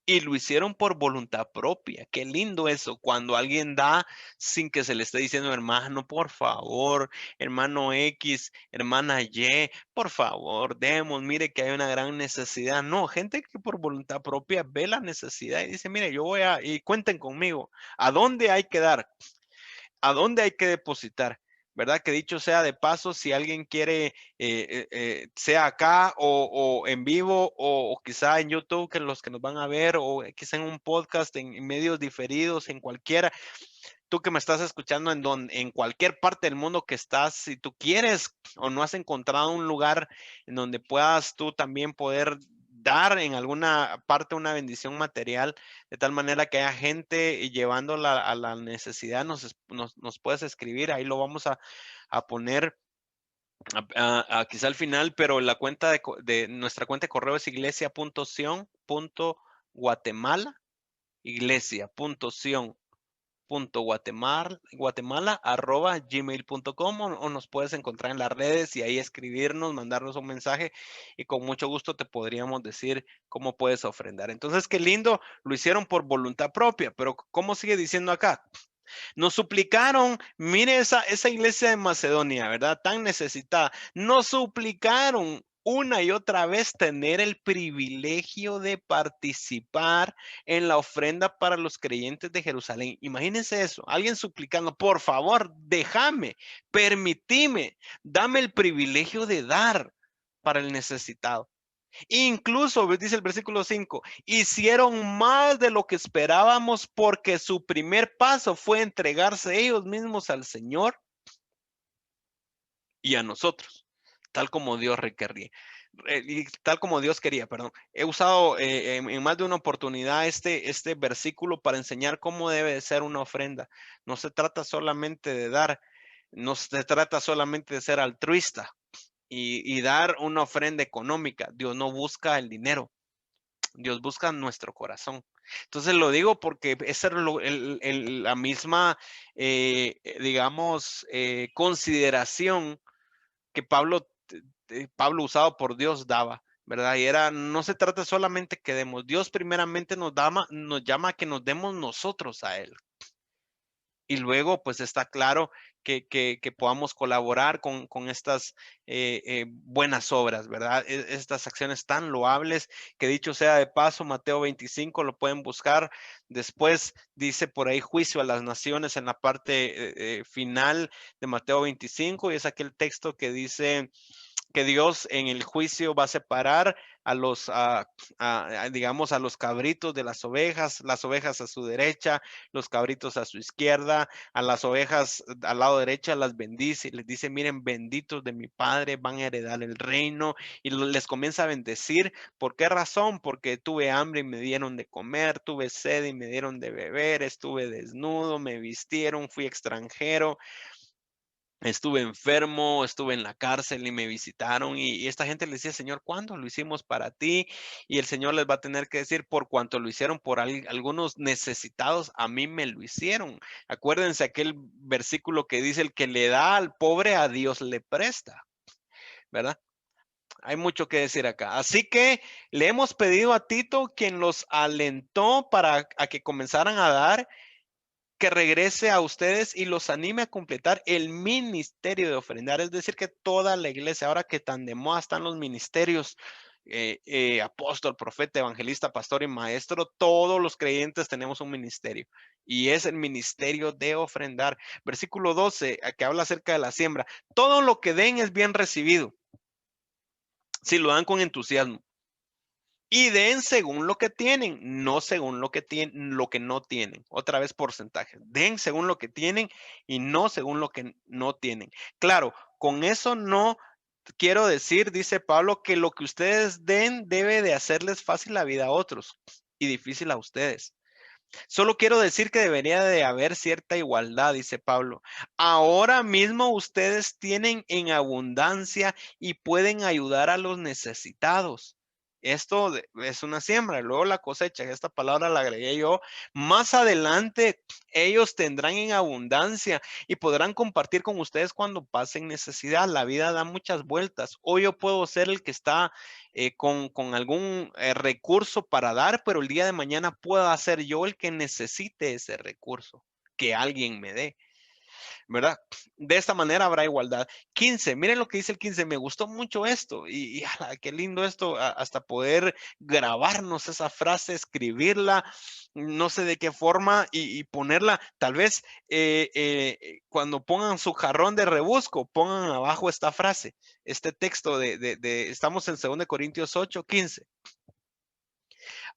Y lo hicieron por voluntad propia. Qué lindo eso, cuando alguien da sin que se le esté diciendo, hermano, por favor, hermano X, hermana Y, por favor, demos, mire que hay una gran necesidad. No, gente que por voluntad propia ve la necesidad y dice, mire, y cuenten conmigo. ¿A dónde hay que dar? ¿A dónde hay que depositar? ¿Verdad? Que dicho sea de paso, si alguien quiere, sea acá o en vivo o quizá en YouTube, que los que nos van a ver, o quizá en un podcast, en medios diferidos, en cualquiera, tú que me estás escuchando en cualquier parte del mundo que estás, si tú quieres o no has encontrado un lugar en donde puedas tú también poder dar en alguna parte una bendición material, de tal manera que haya gente llevándola a la necesidad, nos puedes escribir, ahí lo vamos a poner quizá al final, pero la cuenta de nuestra cuenta de correo es iglesia.sion.guatemala, iglesia.sion.guatemala@gmail.com, o nos puedes encontrar en las redes y ahí escribirnos, mandarnos un mensaje y con mucho gusto te podríamos decir cómo puedes ofrendar. Entonces, qué lindo, lo hicieron por voluntad propia, pero ¿cómo sigue diciendo acá? Nos suplicaron, mire esa iglesia de Macedonia, ¿verdad? Tan necesitada. Nos suplicaron una y otra vez tener el privilegio de participar en la ofrenda para los creyentes de Jerusalén. Imagínense eso, alguien suplicando, por favor, déjame, permitime, dame el privilegio de dar para el necesitado. Incluso, dice el versículo 5, hicieron más de lo que esperábamos porque su primer paso fue entregarse ellos mismos al Señor y a nosotros, tal como Dios requería. Y tal como Dios quería, perdón. He usado en más de una oportunidad este versículo para enseñar cómo debe de ser una ofrenda. No se trata solamente de dar, no se trata solamente de ser altruista y dar una ofrenda económica. Dios no busca el dinero. Dios busca nuestro corazón. Entonces lo digo porque esa es la misma, digamos, consideración que Pablo usado por Dios daba, ¿verdad? Y no se trata solamente que demos, Dios primeramente nos llama a que nos demos nosotros a Él. Y luego, pues está claro que podamos colaborar con estas buenas obras, ¿verdad? Estas acciones tan loables que dicho sea de paso, Mateo 25 lo pueden buscar. Después dice por ahí juicio a las naciones en la parte final de Mateo 25 y es aquel texto que dice que Dios en el juicio va a separar a los, digamos, a los cabritos de las ovejas a su derecha, los cabritos a su izquierda, a las ovejas al lado derecha las bendice y les dice, miren, benditos de mi Padre, van a heredar el reino y les comienza a bendecir. ¿Por qué razón? Porque tuve hambre y me dieron de comer, tuve sed y me dieron de beber, estuve desnudo, me vistieron, fui extranjero. Estuve enfermo, estuve en la cárcel y me visitaron y esta gente le decía, Señor, ¿cuándo lo hicimos para ti? Y el Señor les va a tener que decir, por cuanto lo hicieron por algunos necesitados, a mí me lo hicieron. Acuérdense aquel versículo que dice, el que le da al pobre, a Dios le presta, ¿verdad? Hay mucho que decir acá. Así que le hemos pedido a Tito, quien los alentó para a que comenzaran a dar, que regrese a ustedes y los anime a completar el ministerio de ofrendar. Es decir, que toda la iglesia, ahora que tan de moda están los ministerios, apóstol, profeta, evangelista, pastor y maestro, todos los creyentes tenemos un ministerio y es el ministerio de ofrendar. Versículo 12, que habla acerca de la siembra. Todo lo que den es bien recibido si lo dan con entusiasmo. Y den según lo que tienen, no según lo que tienen, lo que no tienen. Otra vez porcentaje. Den según lo que tienen y no según lo que no tienen. Claro, con eso no quiero decir, dice Pablo, que lo que ustedes den debe de hacerles fácil la vida a otros y difícil a ustedes. Solo quiero decir que debería de haber cierta igualdad, dice Pablo. Ahora mismo ustedes tienen en abundancia y pueden ayudar a los necesitados. Esto es una siembra, luego la cosecha, esta palabra la agregué yo. Más adelante ellos tendrán en abundancia y podrán compartir con ustedes cuando pasen necesidad. La vida da muchas vueltas. Hoy yo puedo ser el que está con algún recurso para dar, pero el día de mañana pueda ser yo el que necesite ese recurso que alguien me dé, ¿verdad? De esta manera habrá igualdad. 15, miren lo que dice el 15, me gustó mucho esto y ala, qué lindo esto, hasta poder grabarnos esa frase, escribirla, no sé de qué forma y ponerla, tal vez cuando pongan su jarrón de rebusco, pongan abajo esta frase, este texto estamos en 2 Corintios 8, 15.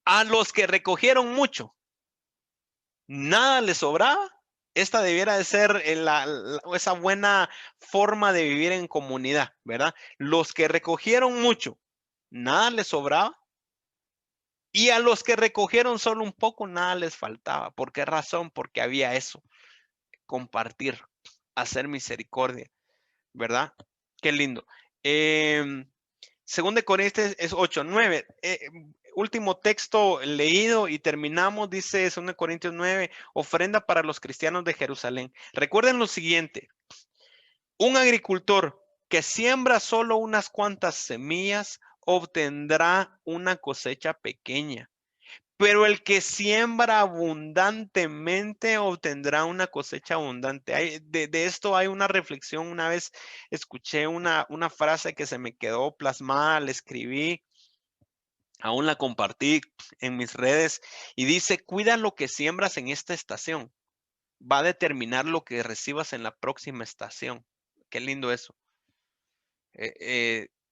A los que recogieron mucho, nada les sobraba. Esta debiera de ser esa buena forma de vivir en comunidad, ¿verdad? Los que recogieron mucho, nada les sobraba. Y a los que recogieron solo un poco, nada les faltaba. ¿Por qué razón? Porque había eso, compartir, hacer misericordia, ¿verdad? Qué lindo. Según de Corintios es 8, 9. Último texto leído y terminamos, dice 2 Corintios 9, ofrenda para los cristianos de Jerusalén. Recuerden lo siguiente, un agricultor que siembra solo unas cuantas semillas obtendrá una cosecha pequeña. Pero el que siembra abundantemente obtendrá una cosecha abundante. De esto hay una reflexión. Una vez escuché una frase que se me quedó plasmada, la escribí, aún la compartí en mis redes y dice, cuida lo que siembras en esta estación. Va a determinar lo que recibas en la próxima estación. Qué lindo eso.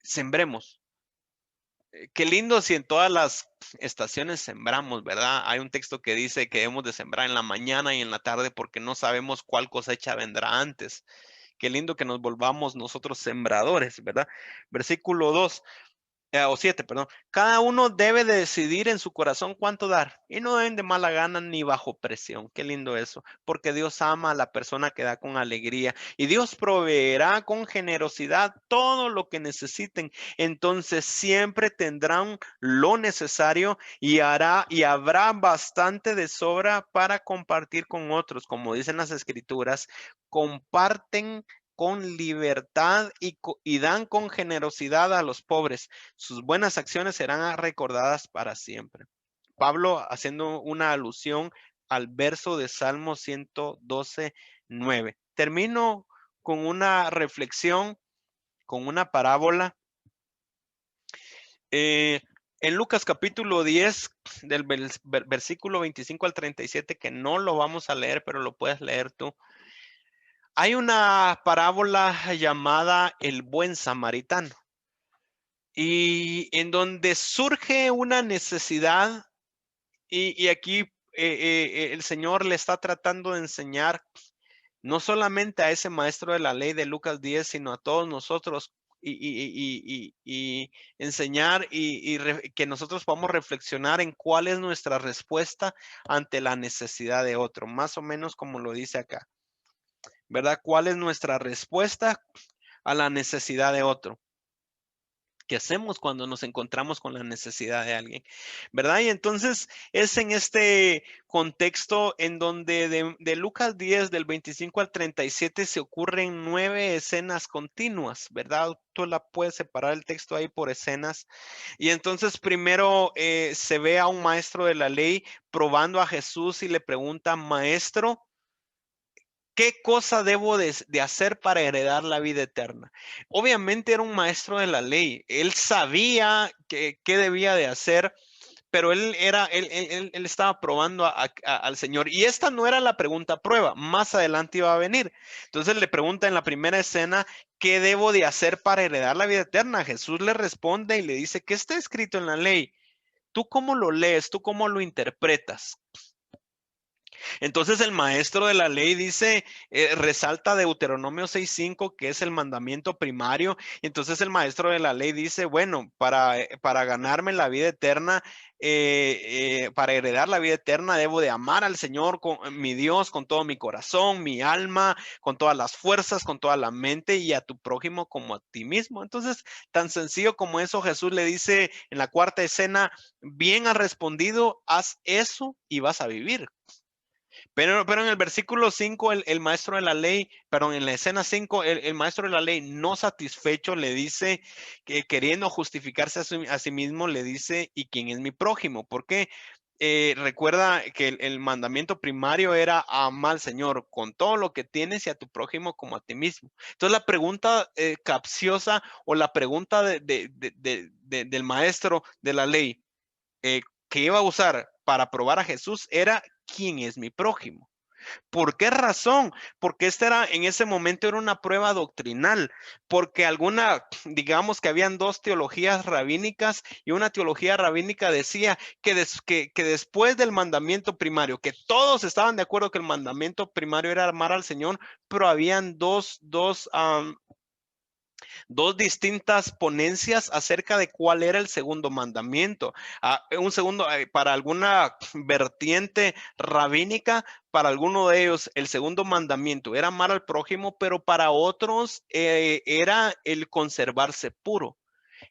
Sembremos. Qué lindo si en todas las estaciones sembramos, ¿verdad? Hay un texto que dice que debemos de sembrar en la mañana y en la tarde porque no sabemos cuál cosecha vendrá antes. Qué lindo que nos volvamos nosotros sembradores, ¿verdad? Versículo 2 o 7, perdón. Cada uno debe de decidir en su corazón cuánto dar y no deben de mala gana ni bajo presión. Qué lindo eso, porque Dios ama a la persona que da con alegría y Dios proveerá con generosidad todo lo que necesiten. Entonces siempre tendrán lo necesario y habrá bastante de sobra para compartir con otros. Como dicen las escrituras, comparten con libertad y dan con generosidad a los pobres. Sus buenas acciones serán recordadas para siempre. Pablo haciendo una alusión al verso de Salmo 112:9. Termino con una reflexión, con una parábola. En Lucas capítulo 10, del versículo 25 al 37, que no lo vamos a leer, pero lo puedes leer tú. Hay una parábola llamada el buen samaritano, y en donde surge una necesidad, y aquí el Señor le está tratando de enseñar no solamente a ese maestro de la ley de Lucas 10, sino a todos nosotros, y enseñar, que nosotros podamos reflexionar en cuál es nuestra respuesta ante la necesidad de otro, más o menos como lo dice acá, ¿verdad? ¿Cuál es nuestra respuesta a la necesidad de otro? ¿Qué hacemos cuando nos encontramos con la necesidad de alguien? ¿Verdad? Y entonces es en este contexto en donde de Lucas 10, del 25 al 37, se ocurren 9 escenas continuas, ¿verdad? Tú la puedes separar el texto ahí por escenas. Y entonces primero se ve a un maestro de la ley probando a Jesús y le pregunta: maestro, ¿qué cosa debo de hacer para heredar la vida eterna? Obviamente era un maestro de la ley. Él sabía qué debía de hacer, pero él estaba probando al Señor. Y esta no era la pregunta prueba. Más adelante iba a venir. Entonces le pregunta en la primera escena: ¿qué debo de hacer para heredar la vida eterna? Jesús le responde y le dice: ¿qué está escrito en la ley? ¿Tú cómo lo lees? ¿Tú cómo lo interpretas? Entonces el maestro de la ley dice, resalta Deuteronomio 6:5, que es el mandamiento primario. Entonces el maestro de la ley dice: bueno, para ganarme la vida eterna, para heredar la vida eterna, debo de amar al Señor, mi Dios, con todo mi corazón, mi alma, con todas las fuerzas, con toda la mente, y a tu prójimo como a ti mismo. Entonces, tan sencillo como eso, Jesús le dice en la cuarta escena: bien has respondido, haz eso y vas a vivir. Pero en el versículo 5, el maestro de la ley, perdón, en la escena 5, el maestro de la ley, no satisfecho, le dice, que queriendo justificarse a sí mismo, le dice: ¿y quién es mi prójimo? Porque recuerda que el mandamiento primario era amar al Señor con todo lo que tienes y a tu prójimo como a ti mismo. Entonces la pregunta capciosa, o la pregunta del maestro de la ley, que iba a usar para probar a Jesús, era: ¿quién es mi prójimo? ¿Por qué razón? Porque en ese momento era una prueba doctrinal, porque digamos que habían dos teologías rabínicas, y una teología rabínica decía que después del mandamiento primario, que todos estaban de acuerdo que el mandamiento primario era amar al Señor, pero habían dos distintas ponencias acerca de cuál era el segundo mandamiento. Un segundo, para alguna vertiente rabínica, para alguno de ellos, el segundo mandamiento era amar al prójimo, pero para otros era el conservarse puro,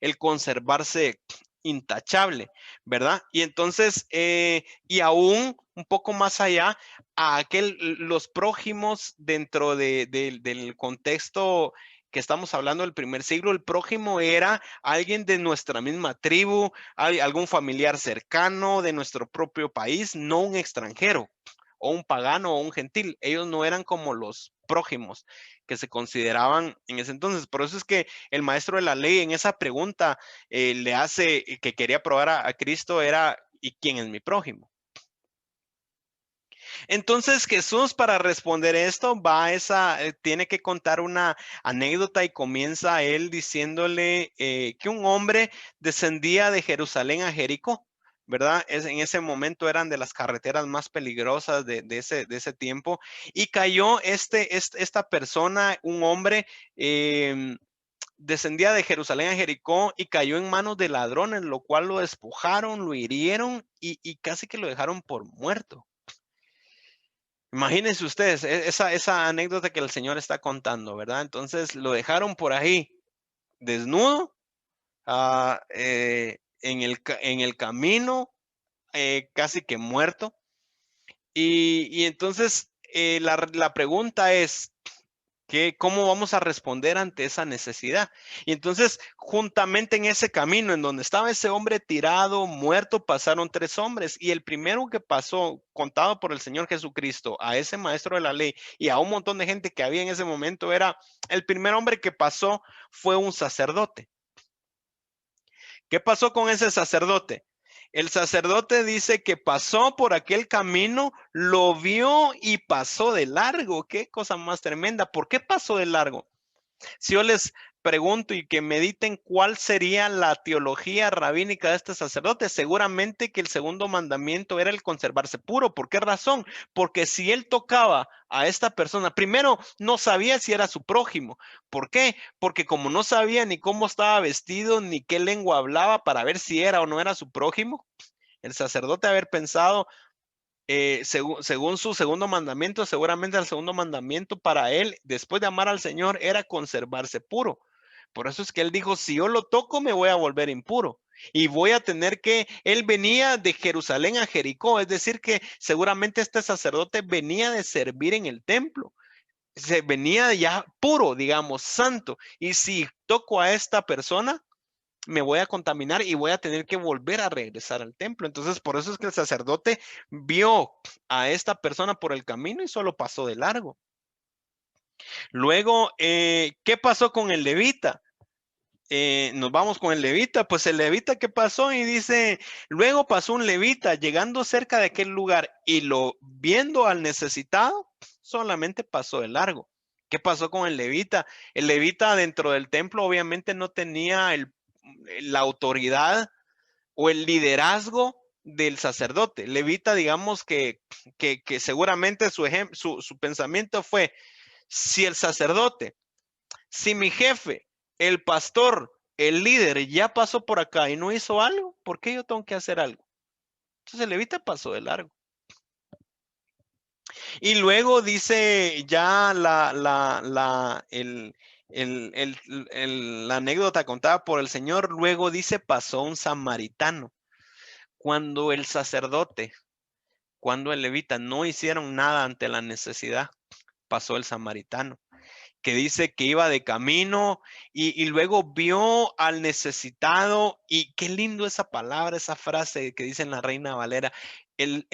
el conservarse intachable, ¿verdad? Y entonces, y aún un poco más allá, los prójimos dentro del contexto que estamos hablando del primer siglo, el prójimo era alguien de nuestra misma tribu, algún familiar cercano de nuestro propio país, no un extranjero o un pagano o un gentil. Ellos no eran como los prójimos que se consideraban en ese entonces. Por eso es que el maestro de la ley, en esa pregunta, le hace, que quería probar a Cristo, era: ¿y quién es mi prójimo? Entonces Jesús, para responder esto, tiene que contar una anécdota, y comienza él diciéndole que un hombre descendía de Jerusalén a Jericó, ¿verdad? En ese momento eran de las carreteras más peligrosas de ese tiempo, y cayó esta persona, un hombre, descendía de Jerusalén a Jericó, y cayó en manos de ladrones, lo cual lo despojaron, lo hirieron, y casi que lo dejaron por muerto. Imagínense ustedes esa anécdota que el Señor está contando, ¿verdad? Entonces lo dejaron por ahí desnudo, en el camino, casi que muerto. Y entonces la pregunta es: ¿Cómo vamos a responder ante esa necesidad? Y entonces, juntamente en ese camino en donde estaba ese hombre tirado, muerto, pasaron tres hombres. Y el primero que pasó, contado por el Señor Jesucristo, a ese maestro de la ley y a un montón de gente que había en ese momento, el primer hombre que pasó fue un sacerdote. ¿Qué pasó con ese sacerdote? El sacerdote dice que pasó por aquel camino, lo vio y pasó de largo. Qué cosa más tremenda. ¿Por qué pasó de largo? Si yo les pregunto y que mediten cuál sería la teología rabínica de este sacerdote, seguramente que el segundo mandamiento era el conservarse puro. ¿Por qué razón? Porque si él tocaba a esta persona, primero no sabía si era su prójimo. ¿Por qué? Porque como no sabía ni cómo estaba vestido, ni qué lengua hablaba para ver si era o no era su prójimo, el sacerdote haber pensado, según su segundo mandamiento, seguramente el segundo mandamiento para él, después de amar al Señor, era conservarse puro. Por eso es que él dijo, si yo lo toco, me voy a volver impuro. Y voy a tener él venía de Jerusalén a Jericó, es decir, que seguramente este sacerdote venía de servir en el templo. Se venía ya puro, digamos, santo. Y si toco a esta persona, me voy a contaminar y voy a tener que volver a regresar al templo. Entonces, por eso es que el sacerdote vio a esta persona por el camino y solo pasó de largo. Luego, ¿qué pasó con el levita? Nos vamos con el levita. Pues el levita, ¿qué pasó? Y dice, luego pasó un levita llegando cerca de aquel lugar y lo viendo al necesitado, solamente pasó de largo. ¿Qué pasó con el levita? El levita dentro del templo obviamente no tenía la autoridad o el liderazgo del sacerdote. Levita, digamos que seguramente su pensamiento fue, si el sacerdote, si mi jefe, el pastor, el líder ya pasó por acá y no hizo algo, ¿por qué yo tengo que hacer algo? Entonces el levita pasó de largo. Y luego dice ya la anécdota contada por el Señor, luego dice, pasó un samaritano. Cuando el sacerdote, cuando el levita no hicieron nada ante la necesidad, pasó el samaritano, que dice que iba de camino y luego vio al necesitado. Y qué lindo esa palabra, esa frase que dice en la Reina Valera. El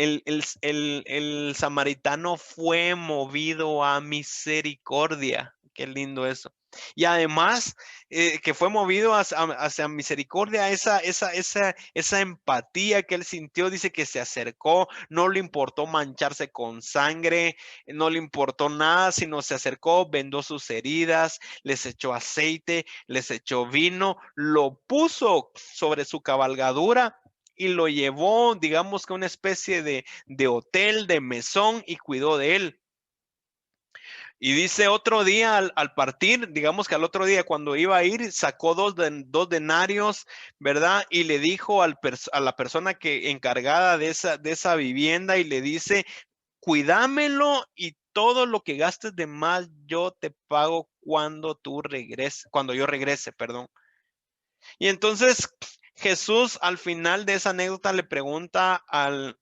samaritano fue movido a misericordia. Qué lindo eso. Y además, que fue movido hacia misericordia, esa empatía que él sintió, dice que se acercó, no le importó mancharse con sangre, no le importó nada, sino se acercó, vendó sus heridas, les echó aceite, les echó vino, lo puso sobre su cabalgadura y lo llevó, digamos que a una especie de hotel, de mesón, y cuidó de él. Y dice otro día al partir, digamos que al otro día cuando iba a ir, sacó dos denarios, ¿verdad? Y le dijo a la persona que encargada de esa vivienda, y le dice, cuídamelo y todo lo que gastes de más yo te pago cuando yo regrese, perdón. Y entonces Jesús al final de esa anécdota le pregunta al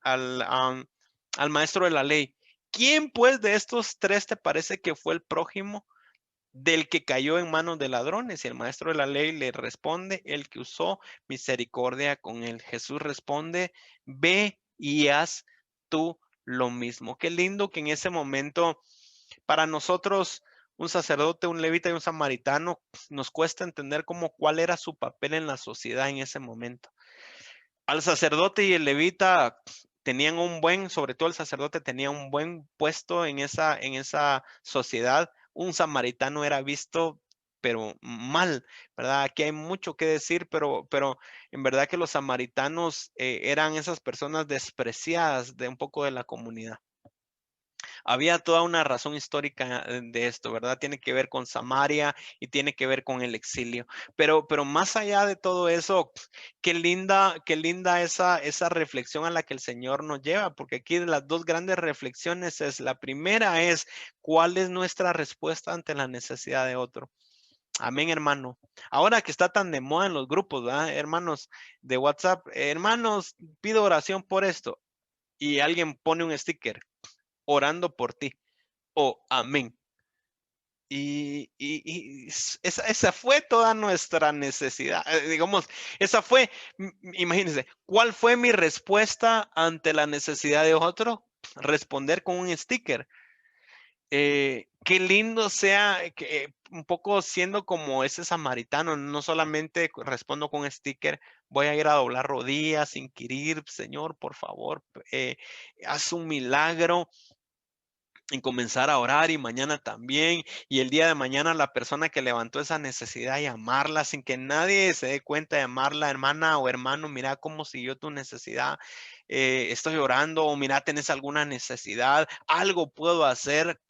maestro de la ley, ¿quién pues de estos tres te parece que fue el prójimo del que cayó en manos de ladrones? Y el maestro de la ley le responde, el que usó misericordia con él. Jesús responde, ve y haz tú lo mismo. Qué lindo que en ese momento para nosotros un sacerdote, un levita y un samaritano nos cuesta entender cuál era su papel en la sociedad en ese momento. Al sacerdote y el levita tenían sobre todo el sacerdote tenía un buen puesto en esa sociedad. Un samaritano era visto, pero mal, ¿verdad? Aquí hay mucho que decir, pero en verdad que los samaritanos eran esas personas despreciadas de un poco de la comunidad. Había toda una razón histórica de esto, ¿verdad? Tiene que ver con Samaria y tiene que ver con el exilio. Pero más allá de todo eso, qué linda esa reflexión a la que el Señor nos lleva, porque aquí las dos grandes reflexiones la primera es, ¿cuál es nuestra respuesta ante la necesidad de otro? Amén, hermano. Ahora que está tan de moda en los grupos, ¿verdad? Hermanos de WhatsApp, hermanos, pido oración por esto. Y alguien pone un sticker orando por ti o amén. Esa fue toda nuestra necesidad. Digamos, esa fue, imagínense, ¿cuál fue mi respuesta ante la necesidad de otro? Responder con un sticker. Qué lindo sea que un poco siendo como ese samaritano, no solamente respondo con sticker, voy a ir a doblar rodillas, inquirir, Señor, por favor, haz un milagro y comenzar a orar y mañana también, y el día de mañana la persona que levantó esa necesidad, llamarla sin que nadie se dé cuenta, llamarla, hermana o hermano, mira cómo siguió tu necesidad, estoy orando, o mira, tenés alguna necesidad, algo puedo hacer.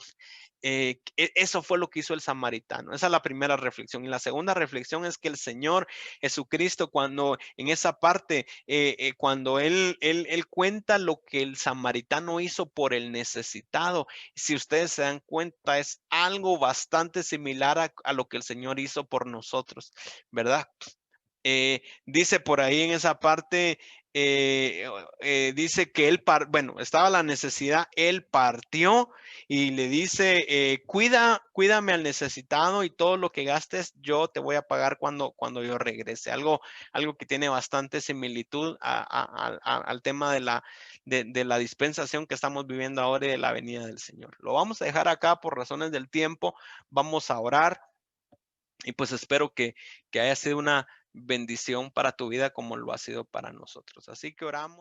Eso fue lo que hizo el samaritano. Esa es la primera reflexión. Y la segunda reflexión es que el Señor Jesucristo, cuando en esa parte, cuando él cuenta lo que el samaritano hizo por el necesitado, si ustedes se dan cuenta, es algo bastante similar a lo que el Señor hizo por nosotros, ¿verdad? Dice por ahí en esa parte, dice que bueno, estaba la necesidad, él partió y le dice, cuídame al necesitado y todo lo que gastes, yo te voy a pagar cuando yo regrese. Algo que tiene bastante similitud al tema de la dispensación que estamos viviendo ahora y de la venida del Señor. Lo vamos a dejar acá por razones del tiempo, vamos a orar. Y pues espero que haya sido una bendición para tu vida como lo ha sido para nosotros. Así que oramos.